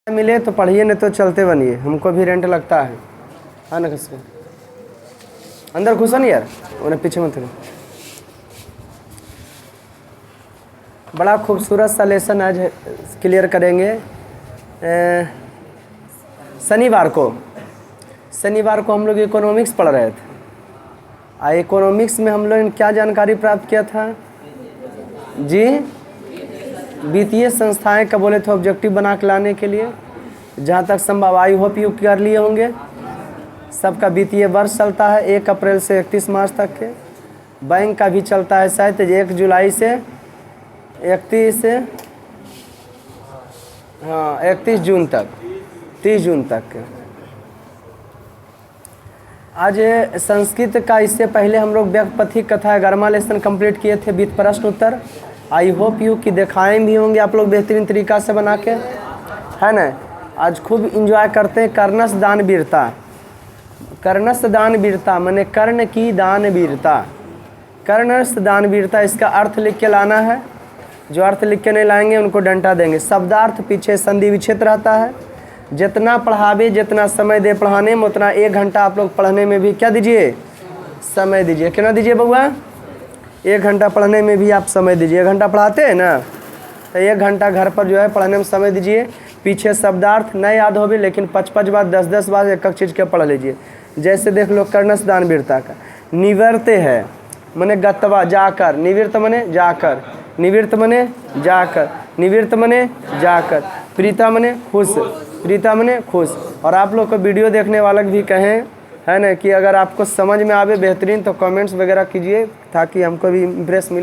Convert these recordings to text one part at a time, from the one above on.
मिले तो पढ़िए, नहीं तो चलते बनिए, हमको भी रेंट लगता है। हाँ ना, कसके अंदर घुसा नहीं यार, उन्हें पीछे मत करो। बड़ा खूबसूरत सा लेसन आज क्लियर करेंगे। शनिवार को हम लोग इकोनॉमिक्स पढ़ रहे थे। इकोनॉमिक्स में हम लोग ने क्या जानकारी प्राप्त किया था जी? वित्तीय संस्थाएं का बोले तो ऑब्जेक्टिव बना के लाने के लिए, जहाँ तक संभव आई होप यू कर लिए होंगे। सबका वित्तीय वर्ष चलता है 1 अप्रैल से 31 मार्च तक के। बैंक का भी चलता है शायद 1 जुलाई से 31 जून तक, 30 जून तक के। आज संस्कृत का इससे पहले हम लोग व्यापपथी कथा 11वां लेसन कंप्लीट किए थे, वित्त प्रश्न उत्तर। आई होप यू कि दिखाए भी होंगे आप लोग बेहतरीन तरीका से बना के, है ना। आज खूब इंजॉय करते हैं। कर्णस दान वीरता, कर्णस दान वीरता माने कर्ण की दान वीरता। कर्णस दान वीरता, इसका अर्थ लिख के लाना है। जो अर्थ लिख के नहीं लाएंगे उनको डंटा देंगे। शब्दार्थ पीछे संधि विच्छेद रहता है। जितना पढ़ावे, जितना समय दे पढ़ाने में, उतना 1 घंटा आप लोग पढ़ने में भी क्या दीजिए? समय दीजिए। कितना दीजिए बउआ? 1 घंटा पढ़ने में भी आप समय दीजिए। 1 घंटा पढ़ाते हैं ना, तो 1 घंटा घर पर जो है पढ़ने में समय दीजिए। पीछे शब्दार्थ नहीं याद हो भी, लेकिन 5-5 बार 10-10 बार एक एक चीज़ के पढ़ लीजिए। जैसे देख लो कर्णस दान वीरता का, निवर्ते है मने गत्वा जाकर, निवृत्त मने जाकर, निवृत्त मने जाकर, निवृत्त मने जाकर, प्रीता मने खुश, प्रीता मने खुश। और आप लोग को वीडियो देखने वाले भी कहें, है ना, कि अगर आपको समझ में आवे बेहतरीन तो कमेंट्स वगैरह कीजिए, ताकि हमको भी इम्प्रेशन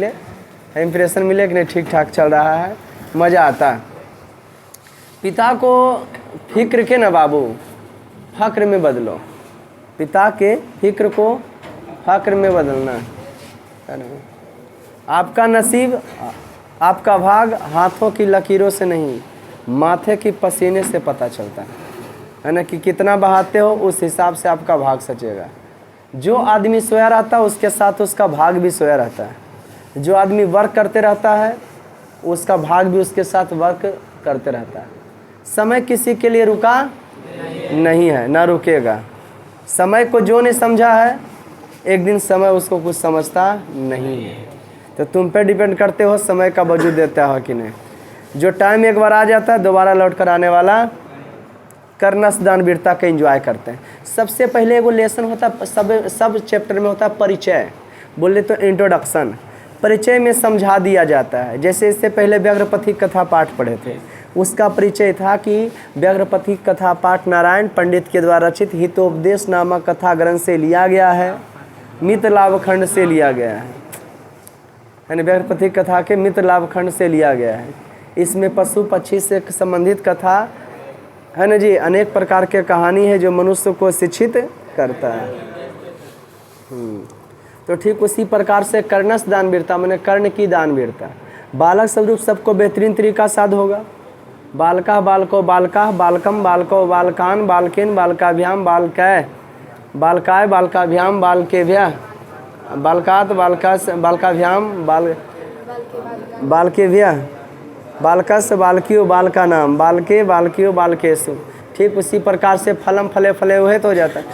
मिले कि नहीं ठीक ठाक चल रहा है, मज़ा आता है। पिता को फिक्र के न बाबू फक्र में बदलो, पिता के फिक्र को फक्र में बदलना है ना। आपका नसीब, आपका भाग हाथों की लकीरों से नहीं, माथे की पसीने से पता चलता है ना, कि कितना बहाते हो उस हिसाब से आपका भाग सचेगा। जो आदमी सोया रहता है उसके साथ उसका भाग भी सोया रहता है। जो आदमी वर्क करते रहता है उसका भाग भी उसके साथ वर्क करते रहता है। समय किसी के लिए रुका नहीं है, ना रुकेगा। समय को जो नहीं समझा है, एक दिन समय उसको कुछ समझता नहीं है। तो तुम पे डिपेंड करते हो समय का वजूद देता हो कि नहीं। जो टाइम एक बार आ जाता है दोबारा लौट कर आने वाला। कर्णस दान वीरता का एंजॉय करते हैं। सबसे पहले एगो लेसन होता है, सब चैप्टर में होता है परिचय, बोले तो इंट्रोडक्शन। परिचय में समझा दिया जाता है। जैसे इससे पहले व्याघ्रपथी कथा पाठ पढ़े थे, उसका परिचय था कि व्याघ्रपथी कथा पाठ नारायण पंडित के द्वारा रचित हितोपदेश नामक कथा ग्रंथ से लिया गया है, मित्र लाभ खंड से लिया गया है, यानी व्याघ्रपथी कथा के मित्र लाभ खंड से लिया गया है। इसमें पशु पक्षी से संबंधित कथा है ना जी, अनेक प्रकार के कहानी है जो मनुष्य को शिक्षित करता है। तो ठीक उसी प्रकार से कर्णस दान वीरता माने कर्ण की दान वीरता। बालक स्वरूप सबको बेहतरीन तरीका साध होगा। बालका बालको बालका बालकम बालको बालकान बालकेन बालकाभ्याम बालकै बालकाय बालकाभ्याम बालकेभ्या बालकात बालकास बालकाभ्याम बालकेभ्या बालकस बालकियो बालका नाम बालके बालकियो बालकेशु। ठीक उसी प्रकार से फलम फले फले हुए तो हो जाता है।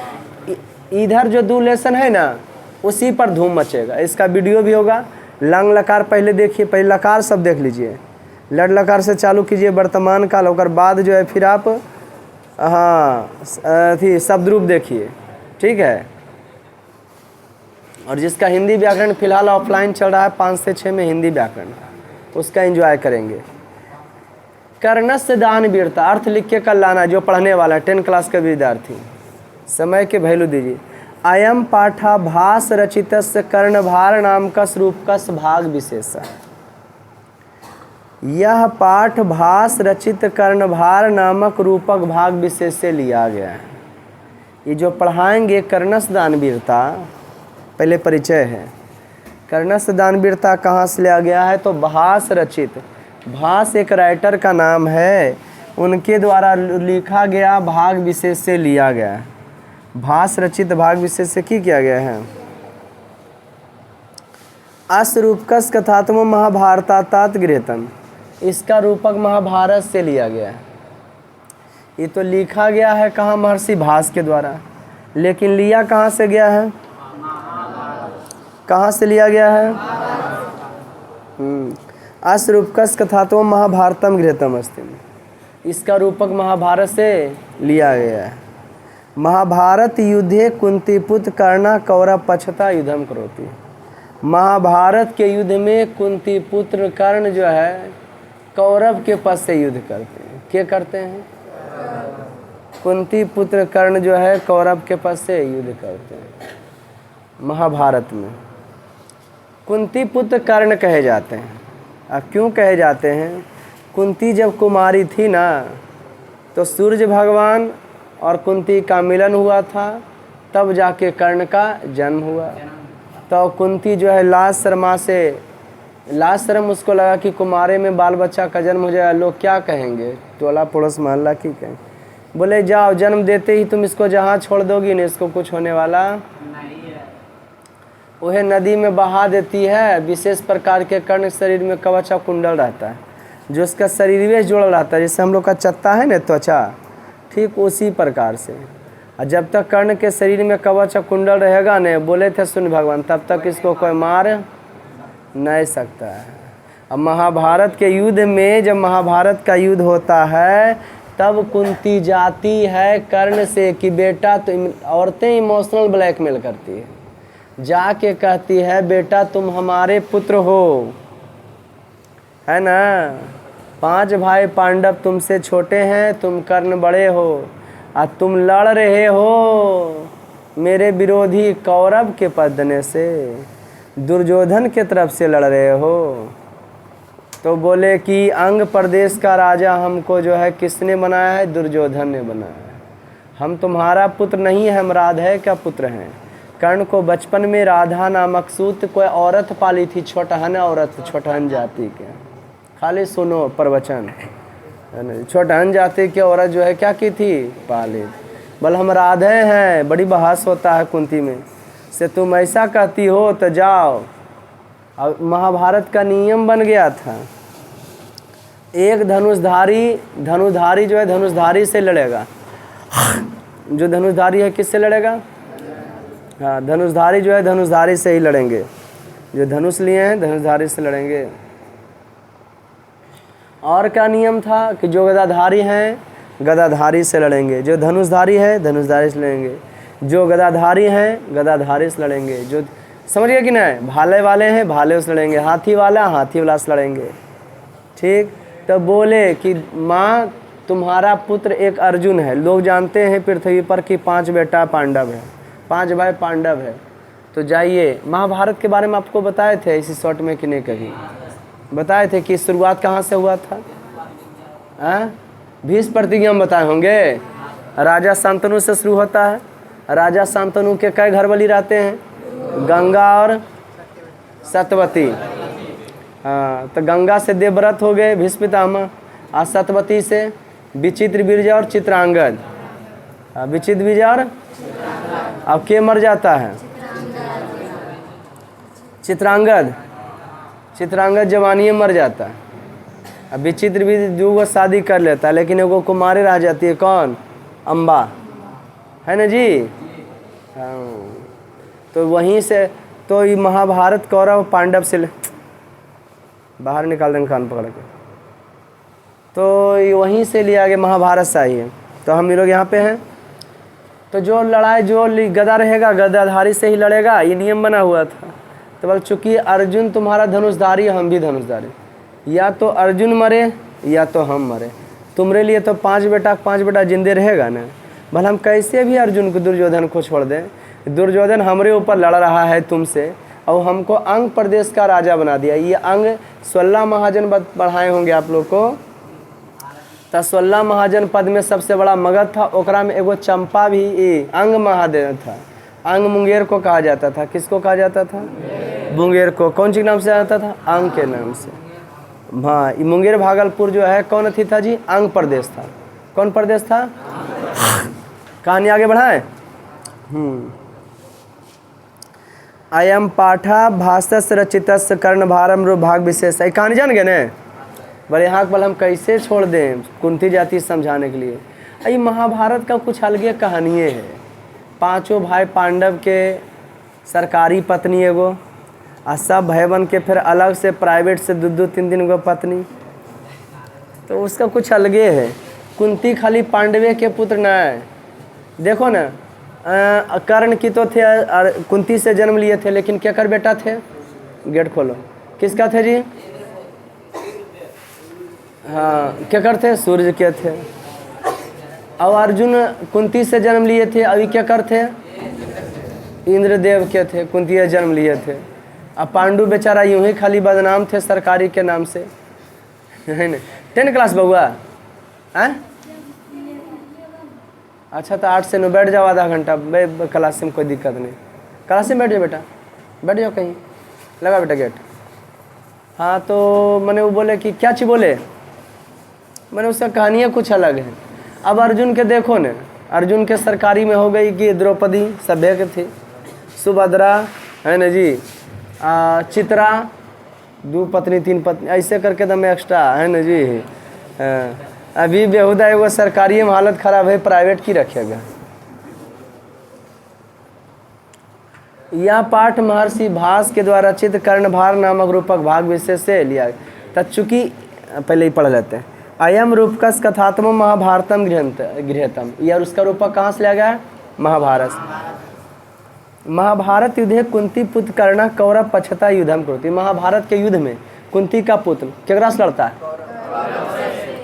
इधर जो 2 लेसन है ना, उसी पर धूम मचेगा। इसका वीडियो भी होगा। लंग लकार पहले देखिए, पहले लकार सब देख लीजिए। लड़ लकार से चालू कीजिए वर्तमान काल, और बाद जो है फिर आप शब्द रूप देखिए, ठीक है। और जिसका हिंदी व्याकरण फिलहाल ऑफलाइन चल रहा है 5 से 6 में हिंदी व्याकरण, उसका एंजॉय करेंगे। कर्णस दान वीरता अर्थ लिख के कल लाना, जो पढ़ने वाला है 10 क्लास का विद्यार्थी। समय के वैल्यू दीजिए। अयम पाठाभास रचितस्य कर्णभार नामकस रूपकस भाग विशेष। यह पाठ भास रचित कर्णभार नामक रूपक भाग विशेष से लिया गया है। ये जो पढ़ाएंगे कर्णस दान वीरता, पहले परिचय है। कर्णस दान वीरता कहाँ से लिया गया है? तो भास रचित, भास एक राइटर का नाम है, उनके द्वारा लिखा गया भाग विशेष से लिया गया है। भास रचित भाग विशेष से की किया गया है। अस रूपकस कथात्म महाभारतात गृहीतम, इसका रूपक महाभारत से लिया गया है। ये तो लिखा गया है कहाँ, महर्षि भास के द्वारा, लेकिन लिया कहाँ से गया है, कहाँ से लिया गया है? अस्य रूपकस् कथातो महाभारतम गृहीतम अस्ति। इसका रूपक महाभारत से लिया गया है। महाभारत युद्धे कुंती पुत्र कर्णा कौरव पक्षता युद्धम करोति। महाभारत के युद्ध में कुंती पुत्र कर्ण जो है कौरव के पक्ष से युद्ध करते हैं। क्या करते हैं? कुंती पुत्र कर्ण जो है कौरव के पक्ष से युद्ध करते हैं। महाभारत में कुंती पुत्र कर्ण कहे जाते हैं। अब क्यों कहे जाते हैं? कुंती जब कुमारी थी ना, तो सूर्य भगवान और कुंती का मिलन हुआ था, तब जाके कर्ण का जन्म हुआ। तो कुंती जो है लाज शर्म उसको लगा कि कुमारे में बाल बच्चा का जन्म हो जाए, लोग क्या कहेंगे, टोला पड़ोस मोहल्ला की कहें। बोले जाओ, जन्म देते ही तुम इसको जहाँ छोड़ दोगी ना, इसको कुछ होने वाला नहीं है। वह नदी में बहा देती है। विशेष प्रकार के कर्ण शरीर में कवचा कुंडल रहता है, जो उसका शरीर में जुड़ रहता है, जैसे हम लोग का चत्ता है ना त्वचा, ठीक उसी प्रकार से। और जब तक कर्ण के शरीर में कवच कुंडल रहेगा न, बोले थे सुन भगवान, तब तक इसको कोई मार नहीं सकता है। अब महाभारत के युद्ध में, जब महाभारत का युद्ध होता है, तब कुंती जाती है कर्ण से कि बेटा, तो औरतें इमोशनल ब्लैकमेल करती है, जाके कहती है बेटा तुम हमारे पुत्र हो, है ना, 5 भाई पांडव तुमसे छोटे हैं, तुम कर्ण बड़े हो, और तुम लड़ रहे हो मेरे विरोधी कौरव के पदने से, दुर्योधन के तरफ से लड़ रहे हो। तो बोले कि अंग प्रदेश का राजा हमको जो है किसने बनाया है? दुर्योधन ने बनाया है। हम तुम्हारा पुत्र नहीं है, हम राधा का पुत्र हैं। कर्ण को बचपन में राधा नामक सूत कोई औरत पाली थी, छोटहन औरत, छोटहन जाति के। खाली सुनो प्रवचन, छोटहन जाति की औरत जो है क्या की थी? पाली। बोल हम राधे हैं। बड़ी बहस होता है कुंती में से, तुम ऐसा कहती हो तो जाओ। अब महाभारत का नियम बन गया था, एक धनुषधारी जो है धनुषधारी से लड़ेगा। जो धनुषधारी है किससे लड़ेगा? हाँ, धनुषधारी जो है धनुषधारी से ही लड़ेंगे। जो धनुष लिए हैं धनुषधारी से लड़ेंगे। और क्या नियम था कि जो गदाधारी हैं गदाधारी से लड़ेंगे, जो धनुषधारी है धनुषधारी से लड़ेंगे, जो गदाधारी हैं गदाधारी से लड़ेंगे, जो समझ गए कि नहीं, भाले वाले हैं भाले से लड़ेंगे, हाथी वाला हाथी वाला से लड़ेंगे। ठीक। तो बोले कि माँ तुम्हारा पुत्र एक अर्जुन है। लोग जानते हैं पृथ्वी पर कि 5 बेटा पांडव है, 5 भाई पांडव है। तो जाइए, महाभारत के बारे में आपको बताए थे इसी शॉर्ट में कि नहीं, कहीं बताए थे कि शुरुआत कहाँ से हुआ था? भीष्म प्रतिज्ञा में बताए होंगे। राजा शांतनु से शुरू होता है। राजा शांतनु के कई घर वाली रहते हैं? गंगा और सतवती। हाँ, तो गंगा से देवव्रत हो गए भीष्म पितामह, और सतवती से विचित्र बीर्ज और चित्रांगद। विचित्र बीर्ज और अब के मर जाता है? चित्रांगद। चित्रांगद जवानी में मर जाता है। अब विचित्र बीर्ज 2 शादी कर लेता है, लेकिन एगो कुमारी रह जाती है। कौन? अम्बा, है ना जी। हाँ, तो वहीं से तो ये महाभारत कौरव पांडव से बाहर निकाल देंगे कान पकड़ के, तो ये वहीं से लिया गया, महाभारत से आई है। तो हम लोग यहाँ पे हैं। तो जो लड़ाई जो गदा रहेगा गदाधारी से ही लड़ेगा, ये नियम बना हुआ था। तो बोल चूँकि अर्जुन तुम्हारा धनुषधारी, हम भी धनुषधारी, या तो अर्जुन मरे या तो हम मरे। तुम्हारे लिए तो 5 बेटा जिंदे रहेगा ना। भला हम कैसे भी अर्जुन को दुर्योधन को छोड़ दें? दुर्योधन हमारे ऊपर लड़ रहा है तुमसे, और हमको अंग प्रदेश का राजा बना दिया। ये अंग 16 महाजन बढ़ाए होंगे आप लोग को। तो 16 महाजन पद में सबसे बड़ा मगध था, ओकरा में एगो चंपा भी अंग महादेव था। अंग मुंगेर को कहा जाता था। किसको कहा जाता था? मुंगेर को। कौन सी नाम से आता था? अंग के नाम से। हाँ, मुंगेर भागलपुर जो है कौन थी था जी? अंग प्रदेश था। कौन प्रदेश था? कहानी आगे बढ़ाएं। अयम पाठा भाषस रचितस्य कर्णभारम रो भाग विशेष। कहानी जान गए न? बड़े यहाँ बल हम कैसे छोड़ दें कुंती जाति समझाने के लिए। ये महाभारत का कुछ अलगे कहानी है। पांचों भाई पांडव के सरकारी पत्नी एगो, आ सब भाई बन के फिर अलग से प्राइवेट से दो दो तीन तीन गो पत्नी, तो उसका कुछ अलगे है। कुंती खाली पांडवे के पुत्र न है। देखो ना, कर्ण की तो थे और कुंती से जन्म लिए थे, लेकिन क्या कर बेटा थे? गेट खोलो, किसका थे जी? हाँ, क्या करते? सूर्य के थे। अब अर्जुन कुंती से जन्म लिए थे, अभी क्या करते? इंद्रदेव के थे, कुंती से जन्म लिए थे। अब पांडु बेचारा यूं ही खाली बदनाम थे सरकारी के नाम से, है ना? 10 क्लास बउआ हैं? अच्छा, तो 8 से 9 बैठ जाओ आधा घंटा, क्लास में कोई दिक्कत नहीं। क्लास में बैठ जाओ बेटा, बैठ जाओ कहीं, लगा बेटा गेट। हाँ, तो मैंने वो बोले कि क्या चीज़ बोले? मैंने उसका कहानियाँ कुछ अलग है। अब अर्जुन के देखो न, अर्जुन के सरकारी में हो गई कि द्रौपदी सभ्य के थी, सुभद्रा है न जी, चित्रा 2 पत्नी 3 पत्नी, ऐसे करके दम एक्स्ट्रा है न जी। अभी बेहुदा वो सरकारी में हालत खराब है, प्राइवेट की रखेगा। यह पाठ महर्षि भास के द्वारा रचित कर्णभार नामक रूपक भाग विशेष से लिया। तत्चुकी पहले ही पढ़ लेते हैं। अयम रूपकस कथात्म महाभारतम गृहतम, यह उसका रूपक कहाँ से लिया गया? महाभारत। महाभारत युद्धे कुंती पुत्र कर्ण कौरव पक्षता युद्धम कुरुति। महाभारत के युद्ध में कुंती का पुत्र केकरा से लड़ता है?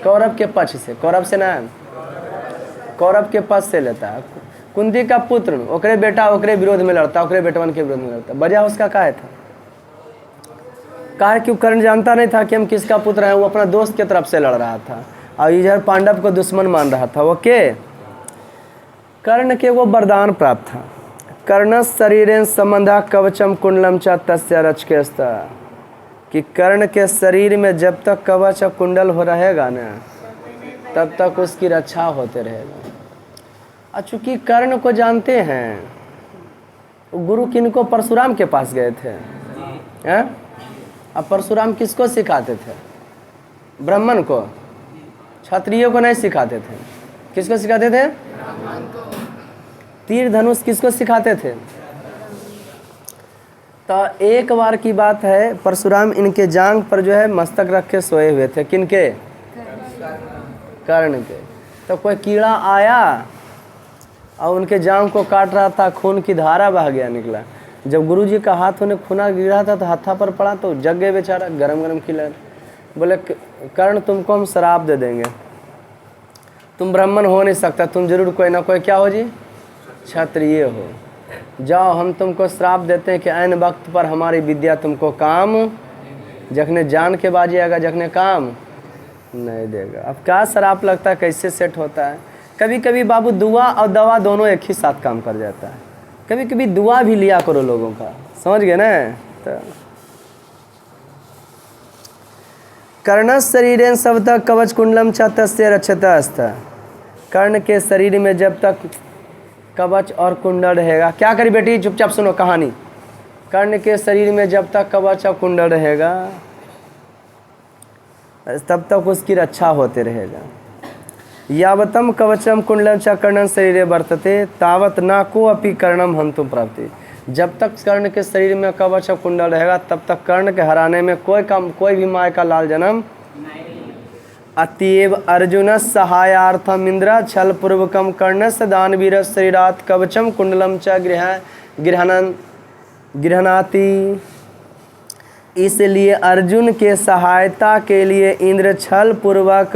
कौरव के पक्ष से। कौरव से ना, कौरव के पक्ष से लेता है। कुंती का पुत्र ओकरे बेटा ओकरे विरोध में लड़ता, ओकरे बेटवन के विरोध में लड़ता। वजह उसका क्या था? कहा कि कर्ण जानता नहीं था कि हम किसका पुत्र हैं, वो अपना दोस्त के तरफ से लड़ रहा था और इधर पांडव को दुश्मन मान रहा था। वो के कर्ण के वो वरदान प्राप्त था। कर्ण शरीरेन संबंधा कवचम कुंडलम च तस्य रचकेस्ता, कि कर्ण के शरीर में जब तक कवच और कुंडल हो रहेगा ना, तब तक उसकी रक्षा होते रहेगा। और चूंकि कर्ण को जानते हैं, गुरु किनको? परशुराम के पास गए थे हैं? अब परशुराम किसको सिखाते थे? ब्राह्मण को, क्षत्रियों को नहीं सिखाते थे। किसको सिखाते थे? तीर धनुष किसको सिखाते थे? तो एक बार की बात है, परशुराम इनके जांग पर जो है मस्तक रख के सोए हुए थे। किनके? कर्ण के। तो कोई कीड़ा आया और उनके जांग को काट रहा था, खून की धारा बह गया, निकला। जब गुरुजी का हाथ उन्हें खूना गिरा था तो हाथा पर पड़ा तो जग गए बेचारा, गरम गरम खिला। बोले कर्ण तुमको हम श्राप दे देंगे, तुम ब्राह्मण हो नहीं सकता, तुम जरूर कोई ना कोई क्या हो जी? क्षत्रिय हो। जाओ, हम तुमको श्राप देते हैं कि ऐन वक्त पर हमारी विद्या तुमको काम, जखने जान के बाजी आएगा, जखने काम नहीं देगा। अब क्या श्राप लगता है, कैसे सेट होता है? कभी कभी बाबू दुआ और दवा दोनों एक ही साथ काम कर जाता है। कभी कभी दुआ भी लिया करो लोगों का, समझ गए ना? तो कर्ण शरीरेन सब तक कवच कुंडलम च तस्य रक्षता अस्ता, कर्ण के शरीर में जब तक कवच और कुंडल रहेगा, क्या करी बेटी? चुपचाप सुनो कहानी। कर्ण के शरीर में जब तक कवच और कुंडल रहेगा, तब तक उसकी रक्षा होते रहेगा। यावतम कवचम कुंडलम च कर्णन शरीरे वर्तते तावत नाको अपि कर्णम हंतुम प्राप्ति। जब तक कर्ण के शरीर में कवच और कुंडल रहेगा, तब तक कर्ण के हराने में कोई भी माय का लाल जन्म नहीं। अतएव अर्जुन सहायार्थम इंद्र छल पूर्वकम कर्णस्य दानवीर शरीरात कवचम कुंडलम च गृहणाति। इसलिए अर्जुन के सहायता के लिए इंद्र छल पूर्वक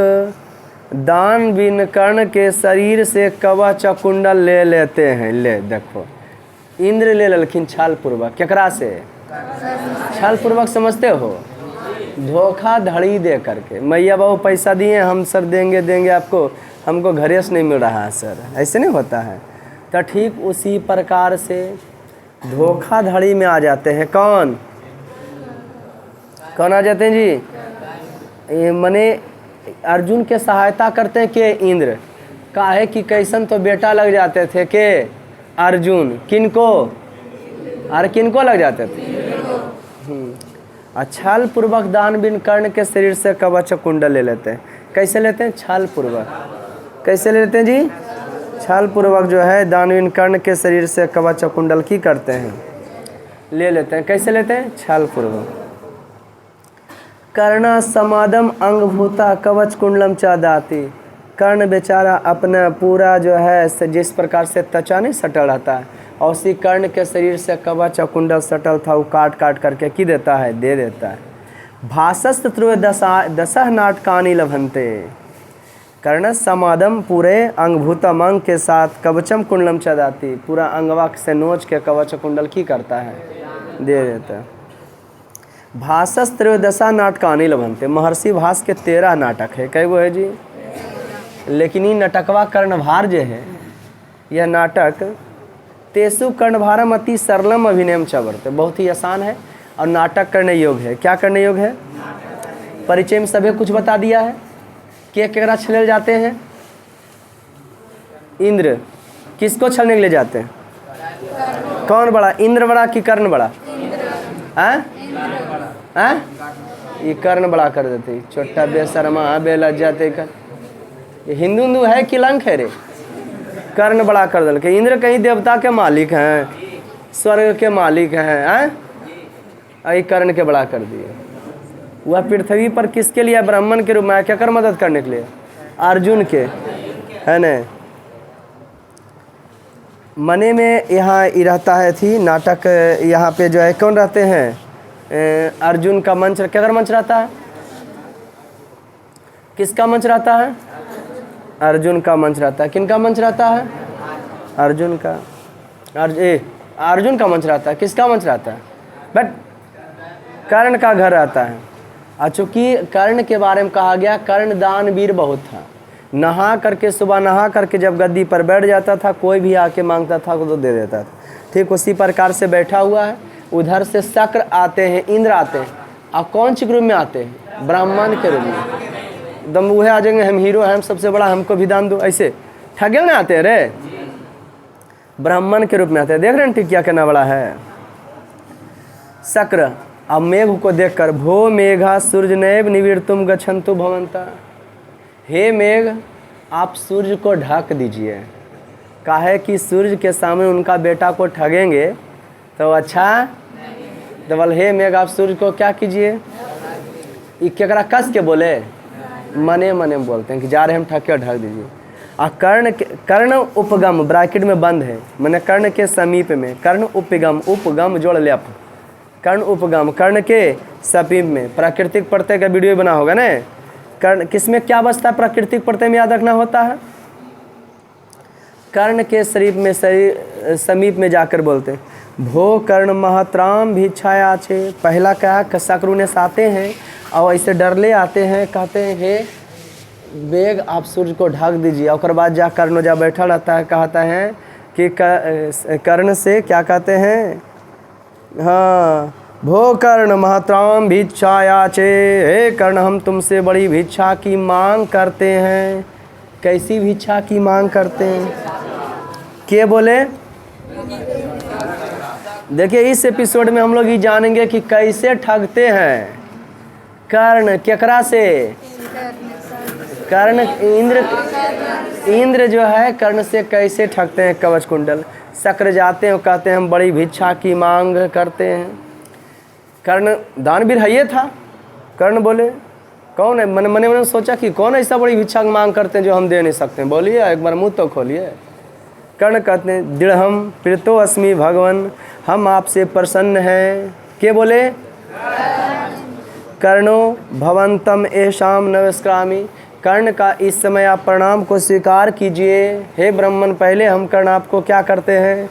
दानवीर कर्ण के शरीर से कवच और कुंडल ले लेते हैं। ले देखो, इंद्र ले लेकिन छल पूर्वक। केकरा से? छल पूर्वक समझते हो? धोखाधड़ी दे करके। मैया बाबू पैसा दिए, हम सर देंगे आपको, हमको घरे से नहीं मिल रहा है सर, ऐसे नहीं होता है। तो ठीक उसी प्रकार से धोखाधड़ी में आ जाते हैं। कौन आ जाते हैं जी? ये मने अर्जुन के सहायता करते हैं के इंद्र। काहे कि कैसन तो बेटा लग जाते थे के अर्जुन, किनको? अरे किनको लग जाते थे? छल पूर्वक दानवीर कर्ण के शरीर से कवच कुंडल ले लेते हैं। कैसे लेते हैं? छल पूर्वक। कैसे ले लेते हैं जी? छल पूर्वक जो है दानवीन कर्ण के शरीर से कवच कुंडल की करते हैं, ले लेते हैं। कैसे लेते हैं? छल पूर्वक। कर्ण समादम अंगभूता कवच कुंडलम च दाति। कर्ण बेचारा अपना पूरा जो है जिस प्रकार से त्वचा नहीं सटल रहता है, और उसी कर्ण के शरीर से कवच और कुंडल सटल था, वो काट काट करके की देता है? दे देता है। भाषस्त्र दशह नाटकानि लभंते। कर्ण समादम पूरे अंगभूतम अंग के साथ कवचम कुंडलम चदाती, पूरा अंगवा से नोच के कवच कुंडल की करता है? दे देता है। भाषस्त्रयोदशा नाटकानि लभंते। महर्षि भास के 13 नाटक है। कई वो है जी? लेकिन ये नाटकवा कर्णभार जो है, यह नाटक तेसु कर्णभारम अति सरलम अभिनयम च वर्तते, बहुत ही आसान है और नाटक करने योग्य है। क्या करने योग्य है? परिचय में सभी कुछ बता दिया है। केकरा छले जाते हैं? इंद्र। किसको छलने के लिए जाते हैं? कौन बड़ा? इंद्र बड़ा कि कर्ण बड़ा? ये कर्ण बड़ा कर देते, छोटा बेशर्मा बेलज्जा कर। ये हिंदू है कि लंक है रे? कर्ण बड़ा कर दल के। इंद्र कहीं देवता के मालिक हैं, स्वर्ग के मालिक हैं, ये कर्ण के बड़ा कर दिए। वह पृथ्वी पर किसके लिए? ब्राह्मण के रूप में क्या कर मदद करने के लिए? अर्जुन के, है न? मने में यहाँ रहता है थी नाटक, यहाँ पे जो है कौन रहते हैं? अर्जुन का मंच, क्या कर मंच रहता है? किसका मंच रहता है? अर्जुन का मंच रहता है। किनका मंच रहता है? अर्जुन का। अर्जुन का मंच रहता है। किसका मंच रहता है? बट कर्ण का घर रहता है। और चूँकि कर्ण के बारे में कहा गया, कर्ण दानवीर बहुत था। नहा करके, सुबह नहा करके जब गद्दी पर बैठ जाता था, कोई भी आके मांगता था तो दे देता था। ठीक उसी प्रकार से बैठा हुआ है। उधर से शक्र आते हैं, इंद्र आते हैं। और कौन सी रूप में आते हैं? ब्राह्मण के रूप में। दम वह आ जाएंगे, हम हीरो हैं, हम सबसे बड़ा, हमको भी दान दो, ऐसे ठगे ना आते हैं रे। ब्राह्मण के रूप में आते हैं। देख रहे हैं टिकिया कितना बड़ा है? शक्र। अब मेघ को देखकर, भो मेघा सूर्य नैव निवीर्तुम गच्छन्तु भवंता। हे मेघ, आप सूर्य को ढक दीजिए। काहे कि सूर्य के सामने उनका बेटा को ठगेंगे तो अच्छा। तो बोल, हे मेघ, आप सूर्य को क्या कीजिए? ये केकरा कस के बोले? मने मने बोलते हैं कि जा रहे हम ठग के ढक दीजिए। और कर्ण उपगम ब्रैकेट में बंद है, मैंने कर्ण के समीप में। कर्ण उपगम, उपगम जोड़ ले। कर्ण उपगम, कर्ण के समीप में। प्राकृतिक प्रत्यय का वीडियो बना होगा ना। कर्ण किसमें क्या बचता है? प्राकृतिक प्रत्यय में याद रखना होता है। कर्ण के शरीर में, समीप में जाकर बोलते हैं, भो कर्ण महत्राम भिक्षाया छे। पहला क्या? शक्रु ने आते हैं और ऐसे डरले आते हैं, कहते हैं हे बेग, आप सूर्य को ढक दीजिए। और बाद जा कर्ण जा बैठा रहता है, कहता है कि कर्ण से क्या कहते हैं? हाँ, भो कर्ण महत्राम भिक्षाया चे। हे कर्ण, हम तुमसे बड़ी भिक्षा की मांग करते हैं। कैसी भिक्षा की मांग करते हैं? के बोले? देखिए, इस एपिसोड में हम लोग ये जानेंगे कि कैसे ठगते हैं कर्ण। केकरा से? कर्ण। इंद्र जो है कर्ण से कैसे ठगते हैं कवच कुंडल। शक्र जाते हैं, कहते हैं हम बड़ी भिक्षा की मांग करते हैं। कर्ण दानवीर है ये था। कर्ण बोले कौन है? मने मने सोचा कि कौन ऐसा बड़ी भिक्षा की मांग करते हैं जो हम दे नहीं सकते हैं? बोलिए, एक बार मुंह तो खोलिए। कर्ण कहते हैं, दृढ़ प्रीतो अस्मि भगवन, हम आपसे प्रसन्न हैं। के बोले? कर्णो भवंतम एशाम नमस्कारामि। कर्ण का इस समय आप प्रणाम को स्वीकार कीजिए। हे ब्राह्मण, पहले हम कर्ण आपको क्या करते हैं?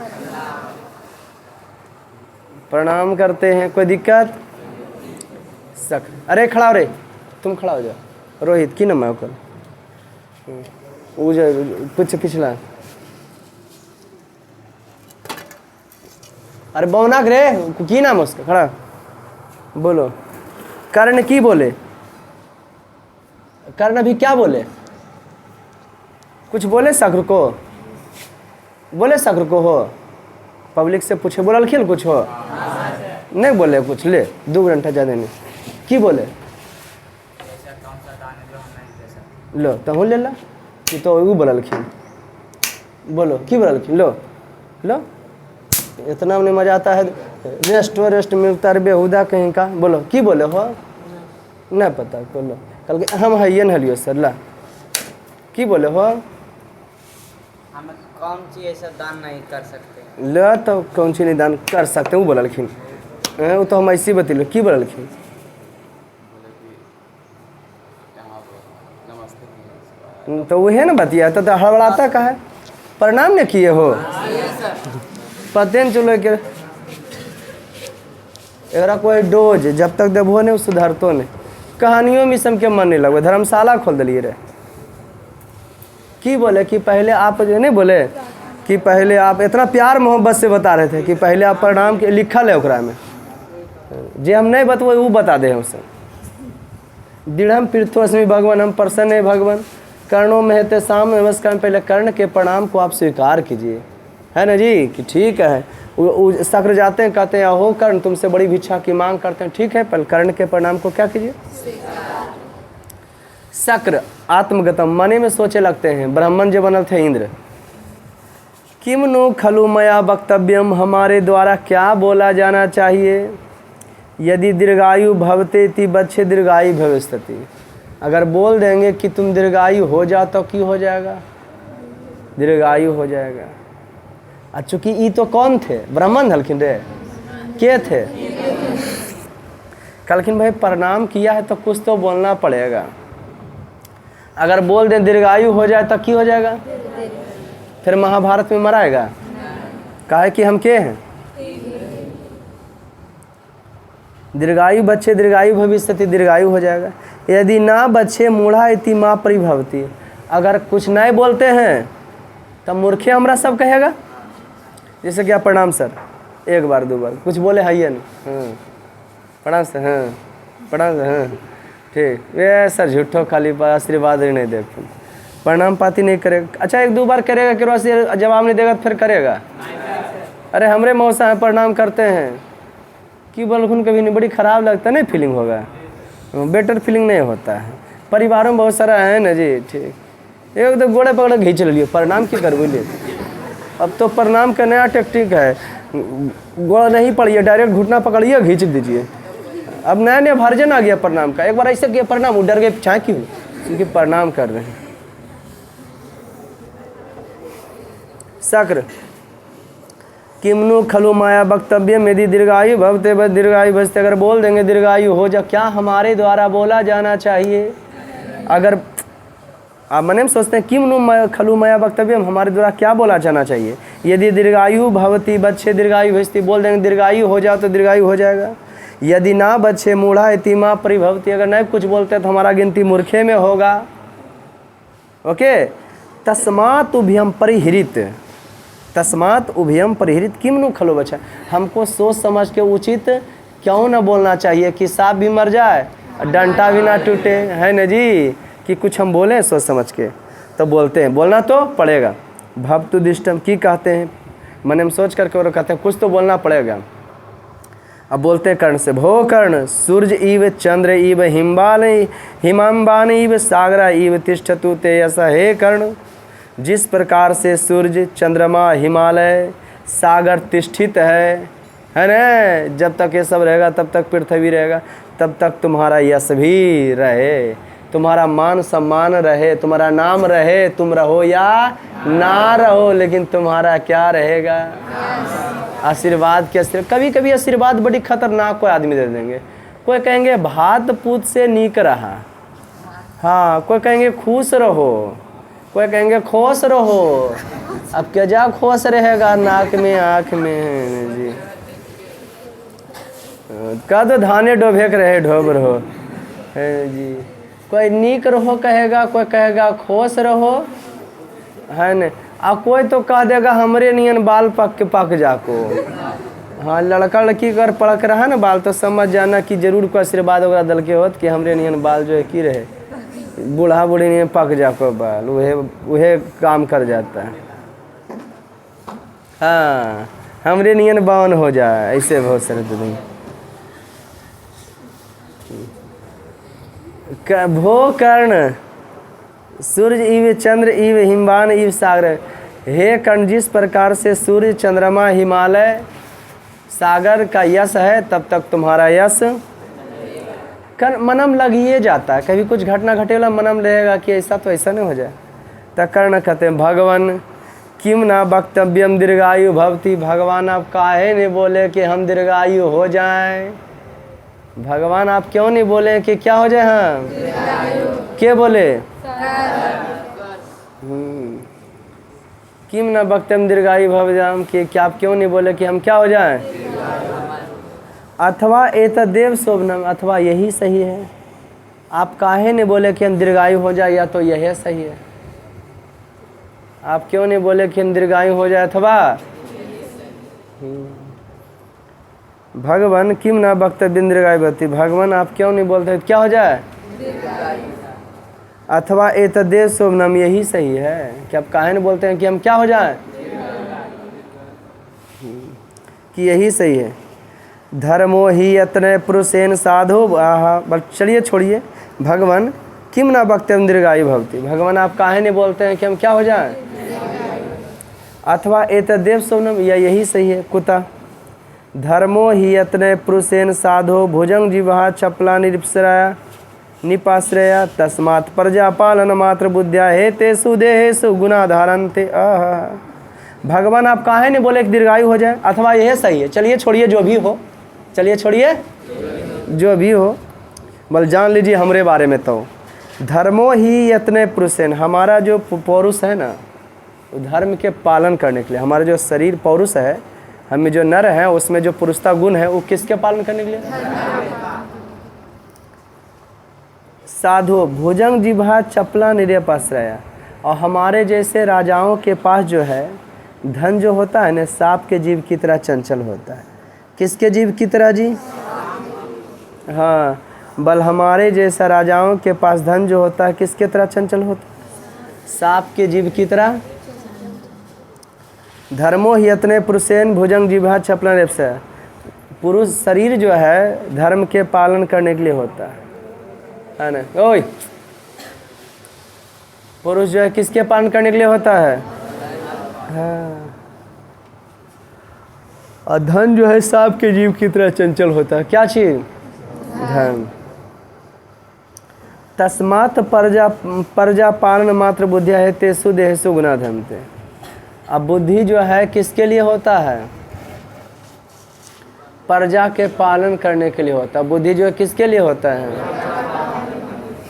प्रणाम करते हैं। कोई दिक्कत? अरे खड़ा हो रे, तुम खड़ा हो जाओ। रोहित की नाम है ओकर? कुछ पिछला। अरे बौनाक रे, की नाम है उसका? खड़ा बोलो। कर्ण की बोले? कर्ण अभी क्या बोले? कुछ बोले शक्र को? बोले शक्र को हो? पब्लिक से पूछे, बोला खेल कुछ हो? नहीं बोले कुछ। ले 2 घंटा ज़्यादा नहीं। की बोले? लो तो ले ला। कि तो वो बोललखिन, बोलो की बोललखिन, लो लो इतना में मजा आता है। रेस्ट मिलता है बेहुदा कहीं का, बोलो की बोले हो, नहीं पता, बोलो कल के हम है न हलियो सर ला, की बोले हो, हम कौन चीज ऐसा दान नहीं कर सकते। ल तो कौन सी नहीं दान कर सकते, वो बोललखिन, वो तो हम ऐसे बतिलो, की बोललखिन, तो वही ना बतिया तो हड़बड़ाता का है, प्रणाम ने किए हो, पते न चलो के एकरा कोई डोज जब तक देबो नहीं सुधरतो नहीं, कहानियों में सम के मन नहीं लगो, धर्मशाला खोल दिलिए रे, की बोले कि पहले आप जो नहीं बोले कि पहले आप इतना प्यार मोहब्बत से बता रहे थे कि पहले आप प्रणाम के लिखल है ओकरा में, जे हम नहीं बतबो वो बता दे हमसे, दृढ़ पृथ्वी भगवान हम प्रसन्न है भगवान, कर्णों में हेते साम नमस्कार, पहले कर्ण के प्रणाम को आप स्वीकार कीजिए, है ना जी, कि ठीक है। शक्र जाते हैं कहते हैं अहो कर्ण तुमसे बड़ी भिक्षा की मांग करते हैं, ठीक है, पहले कर्ण के प्रणाम को क्या कीजिए, शक्र आत्मगतम मने में सोचे लगते हैं, ब्राह्मण जो बनल थे इंद्र, किम नु खलु मया वक्तव्यम, हमारे द्वारा क्या बोला जाना चाहिए, यदि दीर्घायु भवते ति बच्चे दीर्घायु भविष्यति, अगर बोल देंगे कि तुम दीर्घायु हो जाओ तो क्यों हो जाएगा, दीर्घायु हो जाएगा। चूँकि ये तो कौन थे, ब्राह्मण हलखिन रे, के थे, कहलखिन भाई प्रणाम किया है तो कुछ तो बोलना पड़ेगा, अगर बोल दें दीर्घायु हो जाए तो क्यों हो जाएगा, फिर महाभारत में मराएगा, काहे कि हम के हैं, दीर्घायु बच्चे दीर्घायु भविष्यति, दीर्घायु हो जाएगा। यदि ना बच्चे मूढ़ा इति माँ परिभवती, अगर कुछ नहीं बोलते हैं तब मूर्खे हमरा सब कहेगा, जैसे कि आप प्रणाम सर एक बार दो बार कुछ बोले है नहीं, हाँ प्रणाम सर, हाँ प्रणाम सर, हाँ ठीक, ये सर झूठो खाली आशीर्वाद ही नहीं देते, प्रणाम पाती नहीं करेगा, अच्छा एक दो बार करेगा कि जवाब नहीं देगा तो फिर करेगा, अरे हमरे मौसा है प्रणाम करते हैं, क्यों बोलखुन कभी नहीं, बड़ी ख़राब लगता नहीं, फीलिंग होगा, बेटर फीलिंग नहीं होता है, परिवारों में बहुत सारा है ना जी, ठीक, एक दो गोड़े पकड़ घींच लियो, प्रणाम क्यों कर बोलिए, अब तो प्रणाम का नया टेक्निक है, गोड़ा नहीं पड़िए डायरेक्ट घुटना पकड़िए घींच दीजिए, अब नया नया वर्जन आ गया प्रणाम का, एक बार ऐसे किया प्रणाम, वो डर गए चाहे क्यों, क्योंकि प्रणाम कर रहे हैं। शक्र किमनु खलु माया वक्तव्य यदि दीर्घायु भवते बस दीर्घायु भजते, अगर बोल देंगे दीर्घायु हो जा, क्या हमारे द्वारा बोला जाना चाहिए, अगर आप मन में सोचते हैं किमनु खलु माया वक्तव्य हमारे द्वारा क्या बोला जाना चाहिए, यदि दीर्घायु भवती बच्चे दीर्घायु भजती, बोल देंगे दीर्घायु हो जाओ तो दीर्घायु हो जाएगा, यदि ना बच्चे मूढ़ा इति माँ परिभवती, अगर नहीं कुछ बोलते तो हमारा गिनती मूर्खे में होगा, ओके। तस्मात् उभयम परिहृत, तस्मात् उभयम परिहृत किमनु खलो बच्चा, हमको सोच समझ के उचित क्यों न बोलना चाहिए कि सांप भी मर जाए डंटा भी ना टूटे, है न जी, कि कुछ हम बोलें सोच समझ के तो बोलते हैं, बोलना तो पड़ेगा। भवतु दिष्टम की कहते हैं, मन में सोच करके और कहते हैं कुछ तो बोलना पड़ेगा। अब बोलते हैं कर्ण से, भो कर्ण सूर्य इव चंद्र इव हिमाम्बान इव सागरा इव तिष्ठतु ते ऐसा, हे कर्ण जिस प्रकार से सूर्य चंद्रमा हिमालय सागर तिष्ठित है ना, जब तक ये सब रहेगा तब तक पृथ्वी रहेगा, तब तक तुम्हारा यश भी रहे, तुम्हारा मान सम्मान रहे, तुम्हारा नाम रहे, तुम रहो या ना रहो, लेकिन तुम्हारा क्या रहेगा, आशीर्वाद के आशीर्वाद। कभी कभी आशीर्वाद बड़ी खतरनाक कोई आदमी दे देंगे, कोई कहेंगे भात पूत से नीक रहा, हाँ कोई कहेंगे खुश रहो, कोई कहेंगे खोस रहो, अब क्या जा खोस रहेगा, नाक में आँख में है जी, का तो धाने डोभे के रहे ढोब रहो है जी, कोई नीक रहो कहेगा, कोई कहेगा खोस रहो, है न, आ कोई तो कह देगा हमरे नियन बाल पक जाको, हाँ लड़का लड़की कर पड़क रहा है ना बाल, तो समझ जाना कि जरूर कोई आशीर्वाद वगैरह दल के होत कि हमरे नियन बाल जो है की रहे, बूढ़ा बूढ़ी नियन पक जाको बाल, वह काम कर जाता है, हाँ हमरे नियन बावन हो जाए, ऐसे बहुत सारे दिन। भो कर्ण सूर्य इव चंद्र इव हिमवान इव सागर। हे कर्ण, जिस प्रकार से सूर्य चंद्रमा हिमालय सागर का यश है, तब तक तुम्हारा यश मनम लग ही जाता है। कभी कुछ घटना घटेगा मनम लगेगा कि ऐसा तो ऐसा नहीं हो जाए। तब कर्ण कहते हैं भगवान किम ना वक्तव्यम दीर्घायु भवती। भगवान आप काहे नहीं बोले कि हम दीर्घायु हो जाएं? भगवान आप क्यों नहीं बोले कि क्या हो जाए हम? क्या बोले? किम न वक्तव्यम दीर्घायु भवजाम, कि क्या आप क्यों नहीं बोले कि हम क्या हो जाएं? अथवा एतदेव शोभनम, अथवा यही सही है। आप काहे नहीं बोले कि हम दीर्घायु हो जाए, या तो यही सही है। आप क्यों नहीं बोले कि हम दीर्घायु हो जाए? अथवा भगवान किम न वक्तव्यम दीर्घायु भवती। भगवान आप क्यों नहीं बोलते क्या हो जाए? अथवा एतदेव शोभनम, यही सही है कि आप काहे नहीं बोलते हैं कि हम क्या हो जाए? कि यही सही है। धर्मो ही यत्न पुरुषेन साधो। चलिए छोड़िए। भगवान किम ना वक्तव्यम दीर्घायु भवती। भगवान आप काहे नहीं बोलते हैं कि हम क्या हो जाए? अथवा एतदेव शोभनम, या यही सही है। कुतः धर्मो ही यत्न पुरुषेन साधो भुजंग जिह्वा चपला निपाश्रया तस्मात् प्रजापालन मात्र बुद्ध्या हेतेषु देहेषु गुणाधारन्ते। भगवान आप काहे नहीं बोले कि दीर्घायु हो जाए? अथवा यह सही है। चलिए छोड़िए, जो भी हो, चलिए छोड़िए जो भी हो, बल जान लीजिए हमरे बारे में। तो धर्मो ही यत्न पुरुषेन, हमारा जो पौरुष है ना, धर्म के पालन करने के लिए, हमारा जो शरीर पौरुष है, हमें जो नर है, उसमें जो पुरुषता गुण है, वो किसके पालन करने के लिए? साधु भुजंग जिह्वा चपला निरपाश्रया। और हमारे जैसे राजाओं के पास जो है धन जो होता है ना, सांप के जीव की तरह चंचल होता है। किसके जीव की तरह जी? हाँ, बल हमारे जैसा राजाओं के पास धन जो होता है किसके तरह चंचल होता है? सांप के जीव की तरह। धर्मो ही यत्ने पुरुषेन भुजंग जिह्वा चपला निरपाश्रया। पुरुष शरीर जो है धर्म के पालन करने के लिए होता है ना? ओए, पुरुष जो है किसके पालन करने के लिए होता है? हाँ। और धन जो है सांप के जीव की तरह चंचल होता है। क्या चीज? धन। तस्मात् प्रजा पालन मात्र बुद्धिया है तेसु देहसु गुना धनते। अब बुद्धि जो है किसके लिए होता है? प्रजा के पालन करने के लिए होता है। बुद्धि जो है किसके लिए होता है?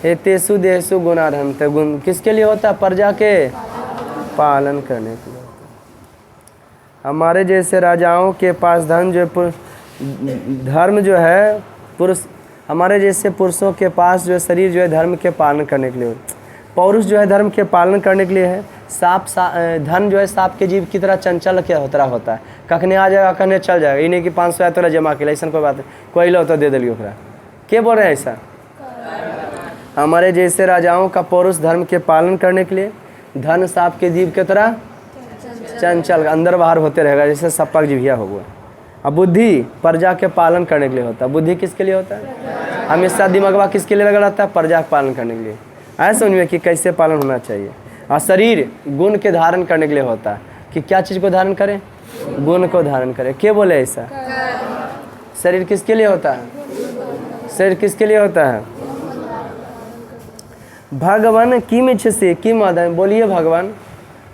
हेतेषु देहसु गुणाधनते। गुण किसके लिए होता है? प्रजा के पालन करने के लिए होता है। हमारे जैसे राजाओं के पास धन जो धर्म जो है पुरुष, हमारे जैसे पुरुषों के पास जो शरीर जो है धर्म के पालन करने के लिए होता है। पौरुष जो है धर्म के पालन करने के लिए है। धन जो है सांप के जीव की तरह चंचल के तरह होता है। कखने आ जाएगा, कखने चल जाएगा। इन्हें कि 500 आया तोरा जमा के, ऐसा कोई बात नहीं। कोई लो तो दे दिलियो ओकरा। के बोल रहे हैं ऐसा? हमारे जैसे राजाओं का पौरुष धर्म के पालन करने के लिए, धन सांप के जीव की तरह चंचल अंदर बाहर होते रहेगा, जैसे सप्पा जीविया हो गया। अब बुद्धि प्रजा के पालन करने के लिए होता है। बुद्धि किसके लिए होता है? हमेशा दिमागवा किसके लिए लगा रहता है? प्रजा के पालन करने के लिए। ऐसा समझ में कि कैसे पालन होना चाहिए। और शरीर गुण के धारण करने के लिए होता है कि क्या चीज़ को धारण करें? गुण को धारण करें। क्या बोले ऐसा? शरीर किसके लिए होता है? शरीर किसके लिए होता है? भगवान किम इच्छसे किम आदम। बोलिए भगवान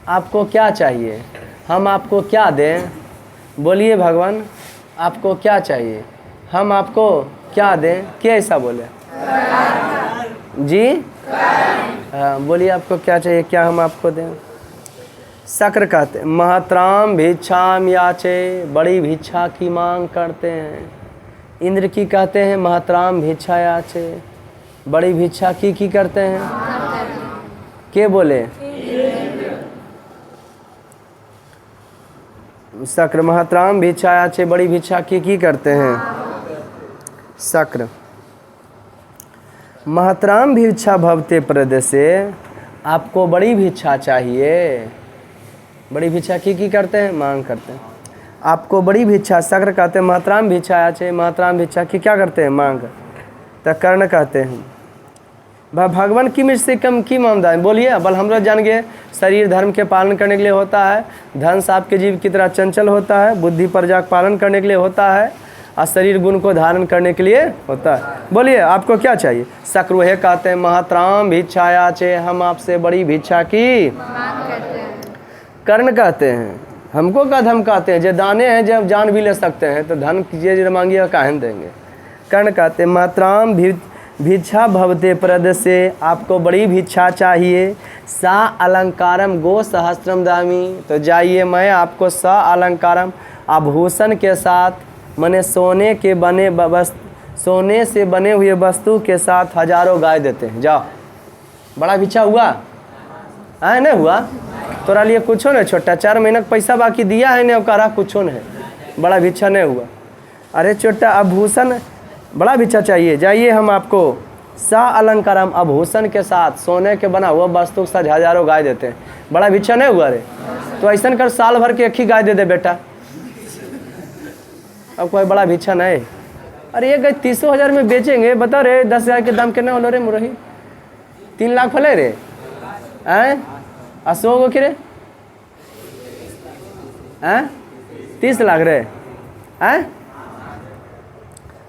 आपको क्या चाहिए? हम आपको क्या दें? बोलिए भगवान आपको क्या चाहिए? हम आपको क्या दें? क्या ऐसा बोले जी? हाँ, बोलिए आपको क्या चाहिए, क्या हम आपको दें? शक्र कहते हैं महत्राम भिक्षाम याचे, बड़ी भिक्षा की मांग करते हैं। इंद्र की कहते हैं महत्राम भिक्षा याचे, बड़ी भिक्षा की करते हैं। के बोले? शक्र महत्राम भिक्षा याचे, बड़ी भिक्षा की करते हैं। शक्र महत्राम भिक्षा भवते प्रदेशे, आपको बड़ी भिक्षा चाहिए। बड़ी भिक्षा की करते हैं? मांग करते हैं। आपको बड़ी भिक्षा, शक्र कहते हैं महत्राम भिक्षा याचे, महत्राम भिक्षा की क्या करते हैं? मांग। तो कर्ण कहते हैं भगवान की मिर्च से कम की मामदा बोलिए। बल हम लोग जान गए शरीर धर्म के पालन करने के लिए होता है, धन सांप के जीव की तरह चंचल होता है, बुद्धि प्रजा का पालन करने के लिए होता है, और शरीर गुण को धारण करने के लिए होता है। बोलिए आपको क्या चाहिए? सक्रुहे कहते हैं महात्राम भिक्षाया चे, हम आपसे बड़ी भिक्षा की कर्ण कहते हैं। हमको का धम कहते हैं, जो दाने हैं जब जान भी ले सकते हैं, तो धन कीजिए मांगिए काहन देंगे। कर्ण कहते हैं मात्राम भिक्षा भवते प्रद से, आपको बड़ी भिक्षा चाहिए। सा अलंकारम गो सहस्त्रम दामी, तो जाइए मैं आपको सा अलंकारम आभूषण के साथ, माने सोने से बने हुए वस्तु के साथ हजारों गाय देते हैं। जाओ, बड़ा भिक्षा हुआ है नहीं हुआ? तोरा लिए कुछो नहीं छोटा, 4 महीना का पैसा बाकी दिया है नहीं, कह रहा कुछो नहीं, बड़ा भिक्षा नहीं हुआ। अरे छोटा आभूषण बड़ा भिक्षा चाहिए, जाइए हम आपको सा अलंकारम आभूषण के साथ सोने के बना हुआ वस्तु के साथ हजारों गाय देते हैं। बड़ा भिक्षा नहीं हुआ रे? तो ऐसा कर साल भर के एक ही गाय दे दे बेटा, अब कोई बड़ा भिक्षा नहीं। अरे ये गाय 30,000 में बेचेंगे, बता रे 10,000 के दाम कितना होलो रे मुरही? 3 लाख फले रे हैं? 80 गो कि रे हैं? 30 लाख रे हैं?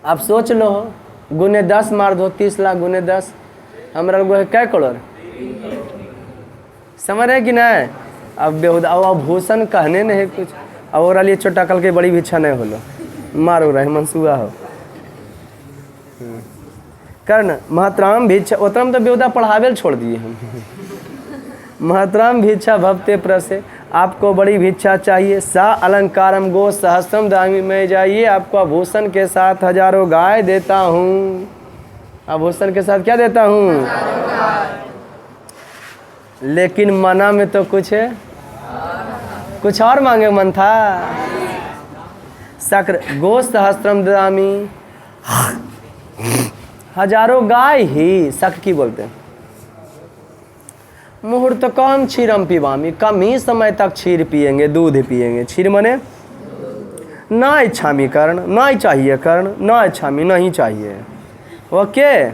आप सोच लो, गुने 10 मार दो, 30 लाख गुने 10, हमारा लोग है कै करोड़, समझ रहे कि नहीं? अब बेहुदा आभूषण कहने नहीं कुछ, और लिए छोटा कल के बड़ी भिक्षा नहीं होलो, मारो रहे मनसुआ हो। कर्ण महत्राम भिक्षा, उतरम तो बेहुदा पढ़ावे छोड़ दिए हम। महत्राम भिक्षा भवते प्रसे, आपको बड़ी भिक्षा चाहिए। सा अलंकारम गो सहस्त्रम दामी, में जाइए आपको आभूषण के साथ हजारों गाय देता हूँ। आभूषण के साथ क्या देता हूँ? लेकिन मना में तो कुछ और मांगे मन था। सक्र गो सहस्त्रम दामी, हजारों गाय ही शक की बोलते हैं। मुहूर्त कम क्षीरम पीवामी, कम ही समय तक क्षीर पिएंगे, दूध पिएंगे। क्षीर मने ना इच्छामी कर्ण, ना चाहिए कर्ण, ना इच्छामी नहीं चाहिए। ओके,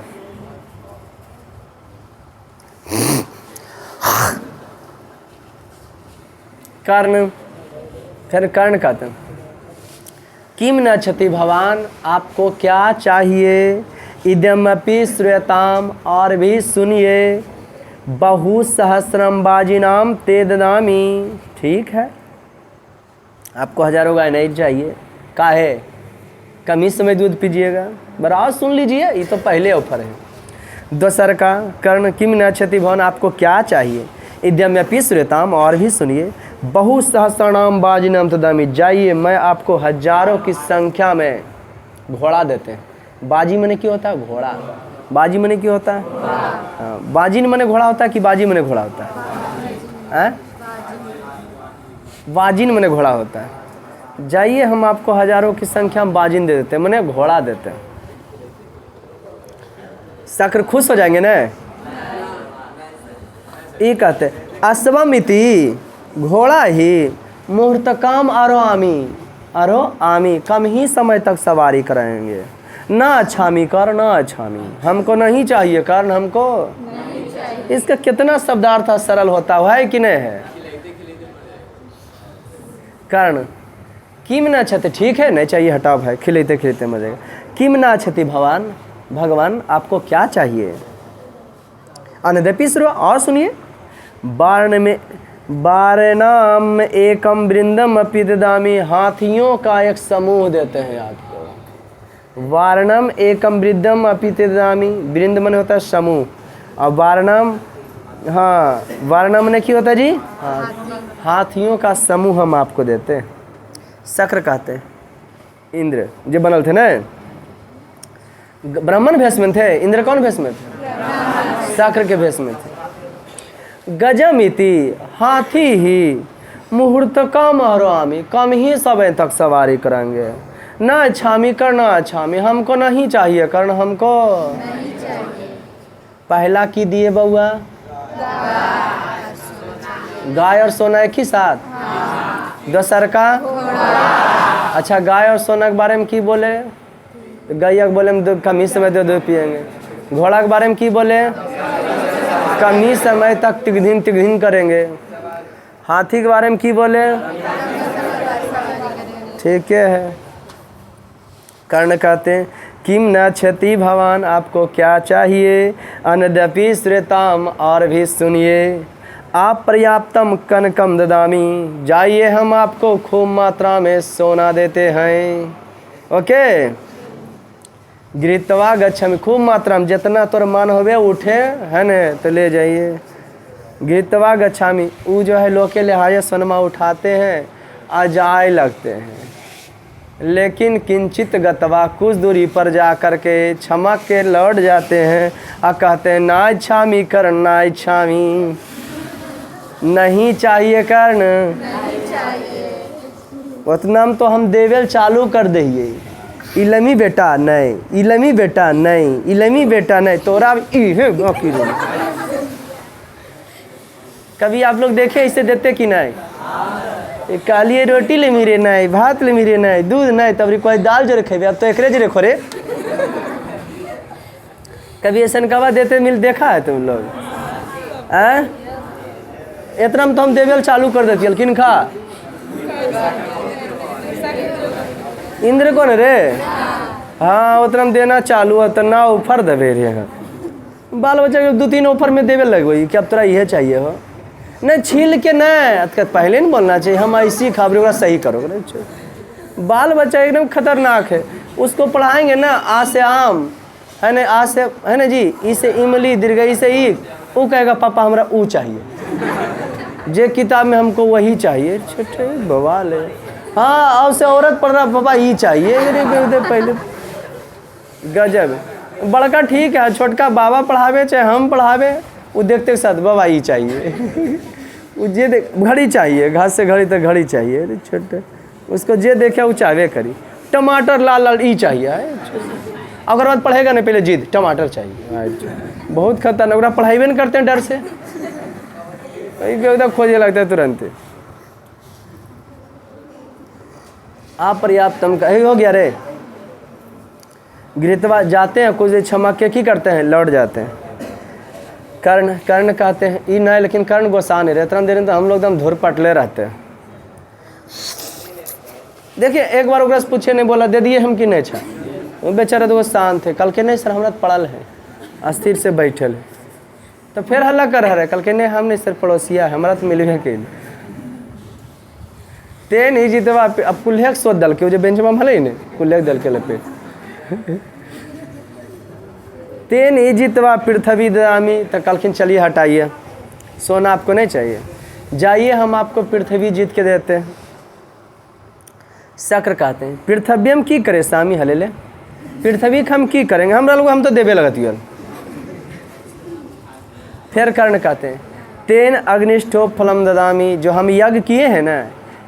कर्ण, फिर कर्ण कहते हैं किम न क्षति भवान, आपको क्या चाहिए? इदमपि श्रूयताम, और भी सुनिए। बहु सहस्रम बाजिनाम ते ददामी, ठीक है आपको हजारों गाय नहीं चाहिए, काहे? कम ही समय दूध पीजिएगा। बराबर सुन लीजिए, ये तो पहले ऑफर है। दूसर का कर्ण किम न क्षति भवन, आपको क्या चाहिए? इदमपि श्रूयताम, और भी सुनिए। बहु सहस्रनाम बाजिनाम तदामी, जाइए मैं आपको हजारों की संख्या में घोड़ा देते हैं। बाजी मने क्यों होता है? घोड़ा। बाजी मने क्यों होता है? हाँ, बाजी मने घोड़ा होता है कि बाजी मने घोड़ा होता है? बाजिन मने घोड़ा होता है। जाइए हम आपको हजारों की संख्या में बाजिन दे देते हैं, मने घोड़ा देते हैं। सक्र खुश हो जाएंगे ना? ये कहते अश्वमिति, घोड़ा ही, मुहूर्त काम आरो आमी, कम ही समय तक सवारी कराएंगे। ना अच्छामी कर, ना अच्छामी, हमको नहीं चाहिए कारण, हमको नहीं चाहिए। इसका कितना शब्दार्थ सरल होता है कि नहीं है? कारण किम ना क्षति, ठीक है नहीं चाहिए, हटाओ भाई, खिलते खिलते मजेगा। किम ना क्षति भगवान, भगवान आपको क्या चाहिए? अनदपि श्रो, और सुनिए। वारणाम एकम वृंदम अपि ददामी, हाथियों का एक समूह देते हैं आपको। वारणम एकम वृद्धम अपि ददामी, वृंद मन होता है समूह, और वारणम, हाँ वारणम ने क्या होता है जी? हाथियों का समूह हम आपको देते हैं। सक्र कहते हैं इंद्र जो बनल थे ना, ब्राह्मण भेष में थे। इंद्र कौन भेष में थे? सक्र के भेष में थे। गजमिति, हाथी ही, मुहूर्त कम आमी, कम ही समय तक सवारी करेंगे। ना छामी करना छामी, हमको नहीं चाहिए कर्ण, हमको नहीं चाहिए। पहला की दिए बउआ? गाय और सोना एक ही साथ? दूसर का? अच्छा, गाय और सोना के बारे में की बोले? गैया के बोले में कम ही समय दूध पिएंगे। घोड़ा के बारे में की बोले? कम ही समय तक तिगधिन करेंगे। हाथी के बारे में की बोले? ठीक है। कर्ण कहते हैं किम न क्षति भवान, आपको क्या चाहिए? अनद्यपि श्रेताम, और भी सुनिए। आप पर्याप्तम कनकम ददामी, जाइए हम आपको खूब मात्रा में सोना देते हैं। ओके। गृहीत्वा गच्छामि, खूब मात्रा में जितना तोर मन होवे उठे है न तो ले जाइए। गृहीत्वा गच्छामि, वो जो है लोके लिहाजे सोनमा उठाते हैं आ जाए लगते हैं, लेकिन किंचित गतवा, कुछ दूरी पर जा कर के छमक के लौट जाते हैं और कहते हैं ना इच्छामी कर्ण, ना इच्छामी, नहीं चाहिए कर्ण, उतना तो हम देवेल चालू कर दइए। इलमी बेटा नहीं, इलमी बेटा नहीं, इलमी बेटा नहीं, तोरा बाकी। कभी आप लोग देखे इसे देते कि नहीं? काली रोटी ले मिरे नहीं, भात ले मिरे नहीं, दूध नहीं, तब कोई दाल जो रखे अब तो एक जो रखो रे। कभी ऐसा कवा देते मिल देखा है तुम लोग? इतना में तो हम देवेल चालू कर देती, लेकिन खा इंद्र कौन रे? हाँ, उतना में देना चालू है तो ना ऑफर दबे रे। बाल बच्चा के 2-3 ऑफर में देवे लगो कि अब तोरा यह चाहिए हो नहीं, छील के नहीं, पहले नहीं बोलना चाहिए हम ऐसी खबरें सही करो। बाल बच्चा एकदम खतरनाक है, उसको पढ़ाएंगे ना आ से आम है ना, आ से है ना जी, ई से इमली, दीर्घई से ईक, वो कहेगा पापा हमरा वो चाहिए, जे किताब में हमको वही चाहिए। छोटे बवाल है। हाँ, अब से औरत पढ़ रहा पापा ये चाहिए, पहले गजब। बड़का ठीक है, छोटका बाबा पढ़ावे चाहे हम पढ़ावे, वो देखते साथ बाबा ये चाहिए। वो जे देख घड़ी चाहिए, घास से घड़ी तक घड़ी चाहिए। अरे छोटे, उसको जे देखे वो चाहवे करी। टमाटर लाल लाल ये चाहिए, अगर बाद पढ़ेगा नहीं पहले जिद टमाटर चाहिए। बहुत खतरनाक, ओकरा पढ़ाइबे नहीं करते हैं डर से, एकदम खोजे लगता है तुरंत। आप पर्याप्तम हो गया रे। गृहीत्वा जाते हैं, कुछ क्षमा के करते हैं, लौट जाते हैं। कर्ण कहते हैं ये नहीं, लेकिन कर्ण गोसा नहीं रहते, देर तो हम लोग एकदम धुर पटले रहते हैं। देखिए एक बार ओकरा से पूछे नहीं, बोला दे दिए हम कि नहीं छा, वो बेचारा तो शांत है। कल के नहीं सर हमरा पड़ल है, अस्थिर से बैठल है, तो फिर हल्ला कर रहे। कल के नहीं हम नहीं सर पड़ोसिया है, हमारा तो मिलवे के तेन ही जीतवा। अब कुल्हे सोच दल के जो बेंच में भले ही नहीं कुल्हे दल के लपेट तेन ही जीतवा पृथ्वी ददामी, तो कलखिन चलिए हटाइए, सोना आपको नहीं चाहिए, जाइए हम आपको पृथ्वी जीत के देते हैं। शक्र कहते हैं पृथ्व्यम की करे स्वामी हलेले, पृथ्वी हम की करेंगे, हम तो देवे लगती है। फिर कर्ण कहते हैं तेन अग्निष्ठो फलम ददामी, जो हम यज्ञ किए हैं ना,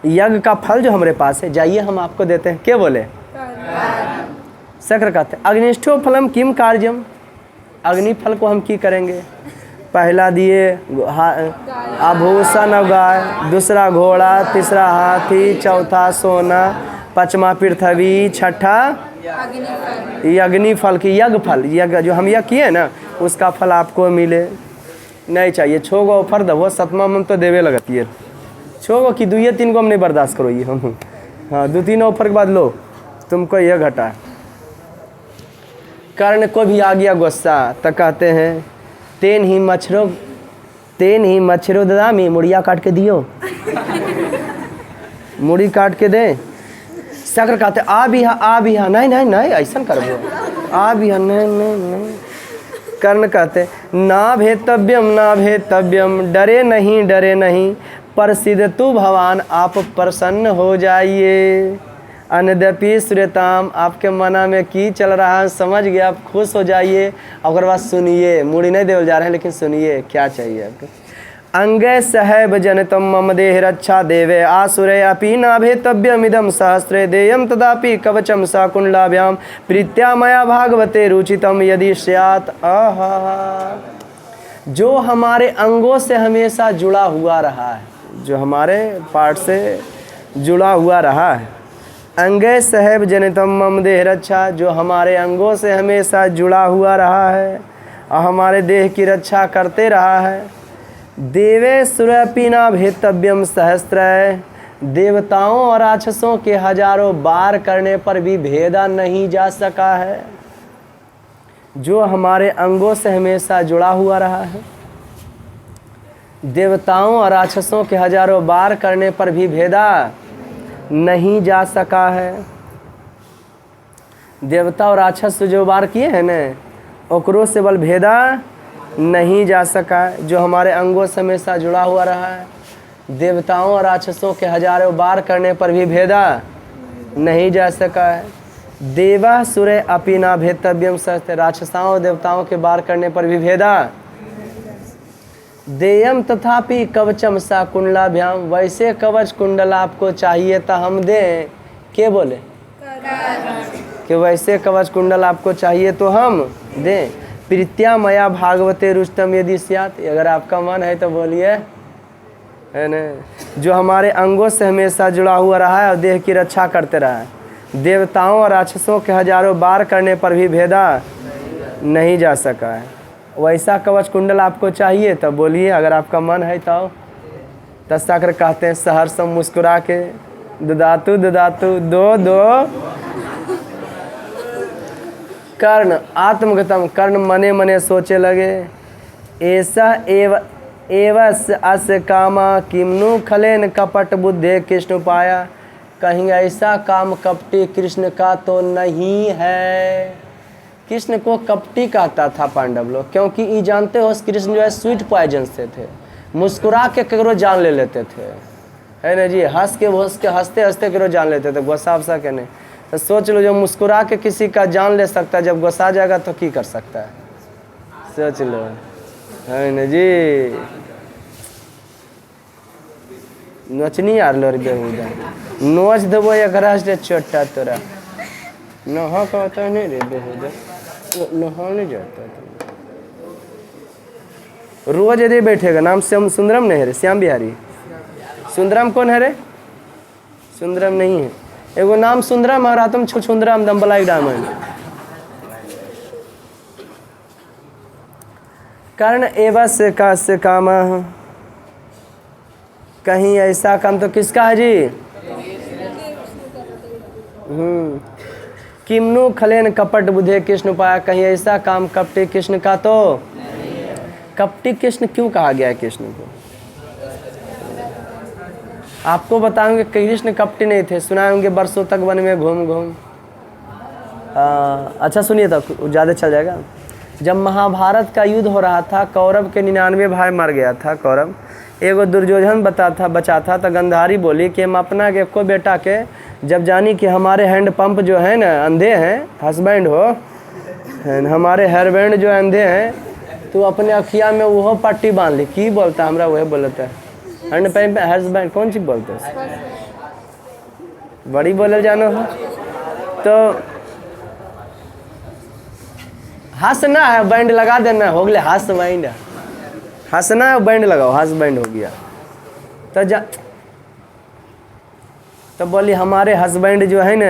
यज्ञ का फल जो हमारे पास है, जाइए हम आपको देते हैं। क्या बोले? शक्र कहते हैं अग्निष्ठो फलम किम कार्यम, अग्नि फल को हम की करेंगे? पहला दिए आभूषण गाय, दूसरा घोड़ा, तीसरा हाथी, चौथा सोना, पांचवा पृथ्वी, छठा अग्नि फल की यज्ञ फल, यज्ञ जो हम यज्ञ किए ना उसका फल आपको मिले। नहीं चाहिए, 6 गो ऑफर दबो, 7वां हम तो देवे लगती है। 6 गो कि 2-3 गो हम नहीं बर्दाश्त करो ये हम। हाँ, 2-3 ऑफर के बाद लो तुमको यह घटा। कर्ण को भी आ गया गुस्सा, तो कहते हैं तेन ही मच्छरों ददामी, मुड़िया काट के दियो, मुड़ी काट के दे। शक्र कहते आ भी हा, नहीं ऐसा करबो, आ भी हा, नहीं। कर्ण कहते ना भेतव्यम, डरे नहीं, प्रसिद्ध तु भवान, आप प्रसन्न हो जाइए। अनद्यपि श्रेताम, आपके मना में की चल रहा है समझ गया, आप खुश हो जाइए। और बात सुनिए, मुड़ी नहीं देवल जा रहे हैं, लेकिन सुनिए क्या चाहिए आपको। अंगे सहैव जनतम मम देह रक्षा देवे, आसुरे अपि न भेतव्यमिदम सहस्रे देयम तदापि कवचम सा कुंडलाभ्याम, प्रीत्या मया भागवते रुचितम यदि स्यात्। आहा, जो हमारे अंगों से हमेशा जुड़ा हुआ रहा है, जो हमारे पार्ट से जुड़ा हुआ रहा है। अंगे सहैव जनितम मम देह रक्षा, जो हमारे अंगों से हमेशा जुड़ा हुआ रहा है। और हमारे देह की रक्षा करते रहा है। देवे सुरपि न भेतव्यम सहस्त्र, देवताओं और राक्षसों के हजारों बार करने पर भी भेदा नहीं जा सका है, जो हमारे अंगों से हमेशा जुड़ा हुआ रहा है। देवताओं और राक्षसों के हजारों बार करने पर भी भेदा नहीं जा सका है। देवता और राक्षस जो वार किए हैं न, ओकरों से बल भेदा नहीं जा सका है, जो हमारे अंगों से हमेशा जुड़ा हुआ रहा है। देवताओं और राक्षसों के हजारों बार करने पर भी भेदा नहीं जा सका है। देवा सुरे अपि न भेतव्यम सहस्त्र, राक्षसाओं और देवताओं के बार करने पर भी भेदा। देयम तथापि कवचम सा कुंडलाभ्याम, वैसे कवच कुंडल आपको चाहिए तो हम दें। के बोले कि वैसे कवच कुंडल आपको चाहिए तो हम दें। प्रीत्या मया भागवते रुष्टम यदि स्यात्, अगर आपका मन है तो बोलिए, है न। जो हमारे अंगों से हमेशा जुड़ा हुआ रहा है और देह की रक्षा करते रहा है। देवताओं और राक्षसों के हजारों बार करने पर भी भेदा नहीं जा सका है। वैसा कवच कुंडल आपको चाहिए तो बोलिए, अगर आपका मन है तो। तस्ताकर कहते हैं सहर्षम मुस्कुरा के, ददातु ददातु दो दो कर्ण आत्मगतम, कर्ण मने मने सोचे लगे। ऐसा एवस अस कामा किमनु खलेन कपट बुद्धे कृष्ण पाया, कहीं ऐसा काम कपटी कृष्ण का तो नहीं है। कृष्ण को कपटी कहता था पांडव लोग, क्योंकि ये जानते हो कृष्ण जो है स्वीट पॉइजन से थे, मुस्कुरा के ककरो जान ले लेते थे, है ना जी। हंस के हंसते हंसते ककरो जान लेते थे, गुस्सा वसा के नहीं। तो सोच लो, जो मुस्कुरा के किसी का जान ले सकता है, जब गुस्सा जाएगा तो की कर सकता है, सोच लो, है ना जी। नोचनी यार लो रे बेहुदा, नोच देवो एकरा से छोटा तोरा नहा कहता नहीं रे बेहुदा, नहा नहीं जाता तो रोज यदि बैठेगा। नाम श्याम सुंदरम नहीं है रे, श्याम बिहारी। सुंदरम कौन है रे? सुंदरम नहीं है, एगो नाम सुंदरम और आत्म छुछुंदरम दम्बलाई डायमंड। कर्ण एवस का से कामा, कहीं ऐसा काम तो किसका है जी? किमनु खलेन कपट बुद्धे कृष्ण पाया, कहीं ऐसा काम कपटी कृष्ण का तो। कपटी कृष्ण क्यों कहा गया है कृष्ण को? आपको बताऊंगे कृष्ण कपटी नहीं थे, सुनाए होंगे वर्षों तक वन में घूम घूम। अच्छा सुनिए तो ज़्यादा चल जाएगा। जब महाभारत का युद्ध हो रहा था, कौरव के 99 भाई मर गया था कौरव, एगो दुर्योधन बचा था। तो गंधारी बोली कि हम अपना के को बेटा के जब जानी कि हमारे हैंड पंप जो है ना अंधे हैं, हस्बैंड हो, हमारे हस्बैंड जो अंधे हैं, तो अपने अखिया में वो पट्टी बांध ली। की बोलता हमरा वही बोलता है, हैंड पंप हस्बैंड कौन चीज बोलते हैं, बड़ी बोले जानो हो। तो हंसना है, बैंड लगा देना, हो गया हंस बैंड। हंसना है, बैंड लगाओ, हंस बैंड हो गया। तो बोली हमारे हस्बैंड जो है ना,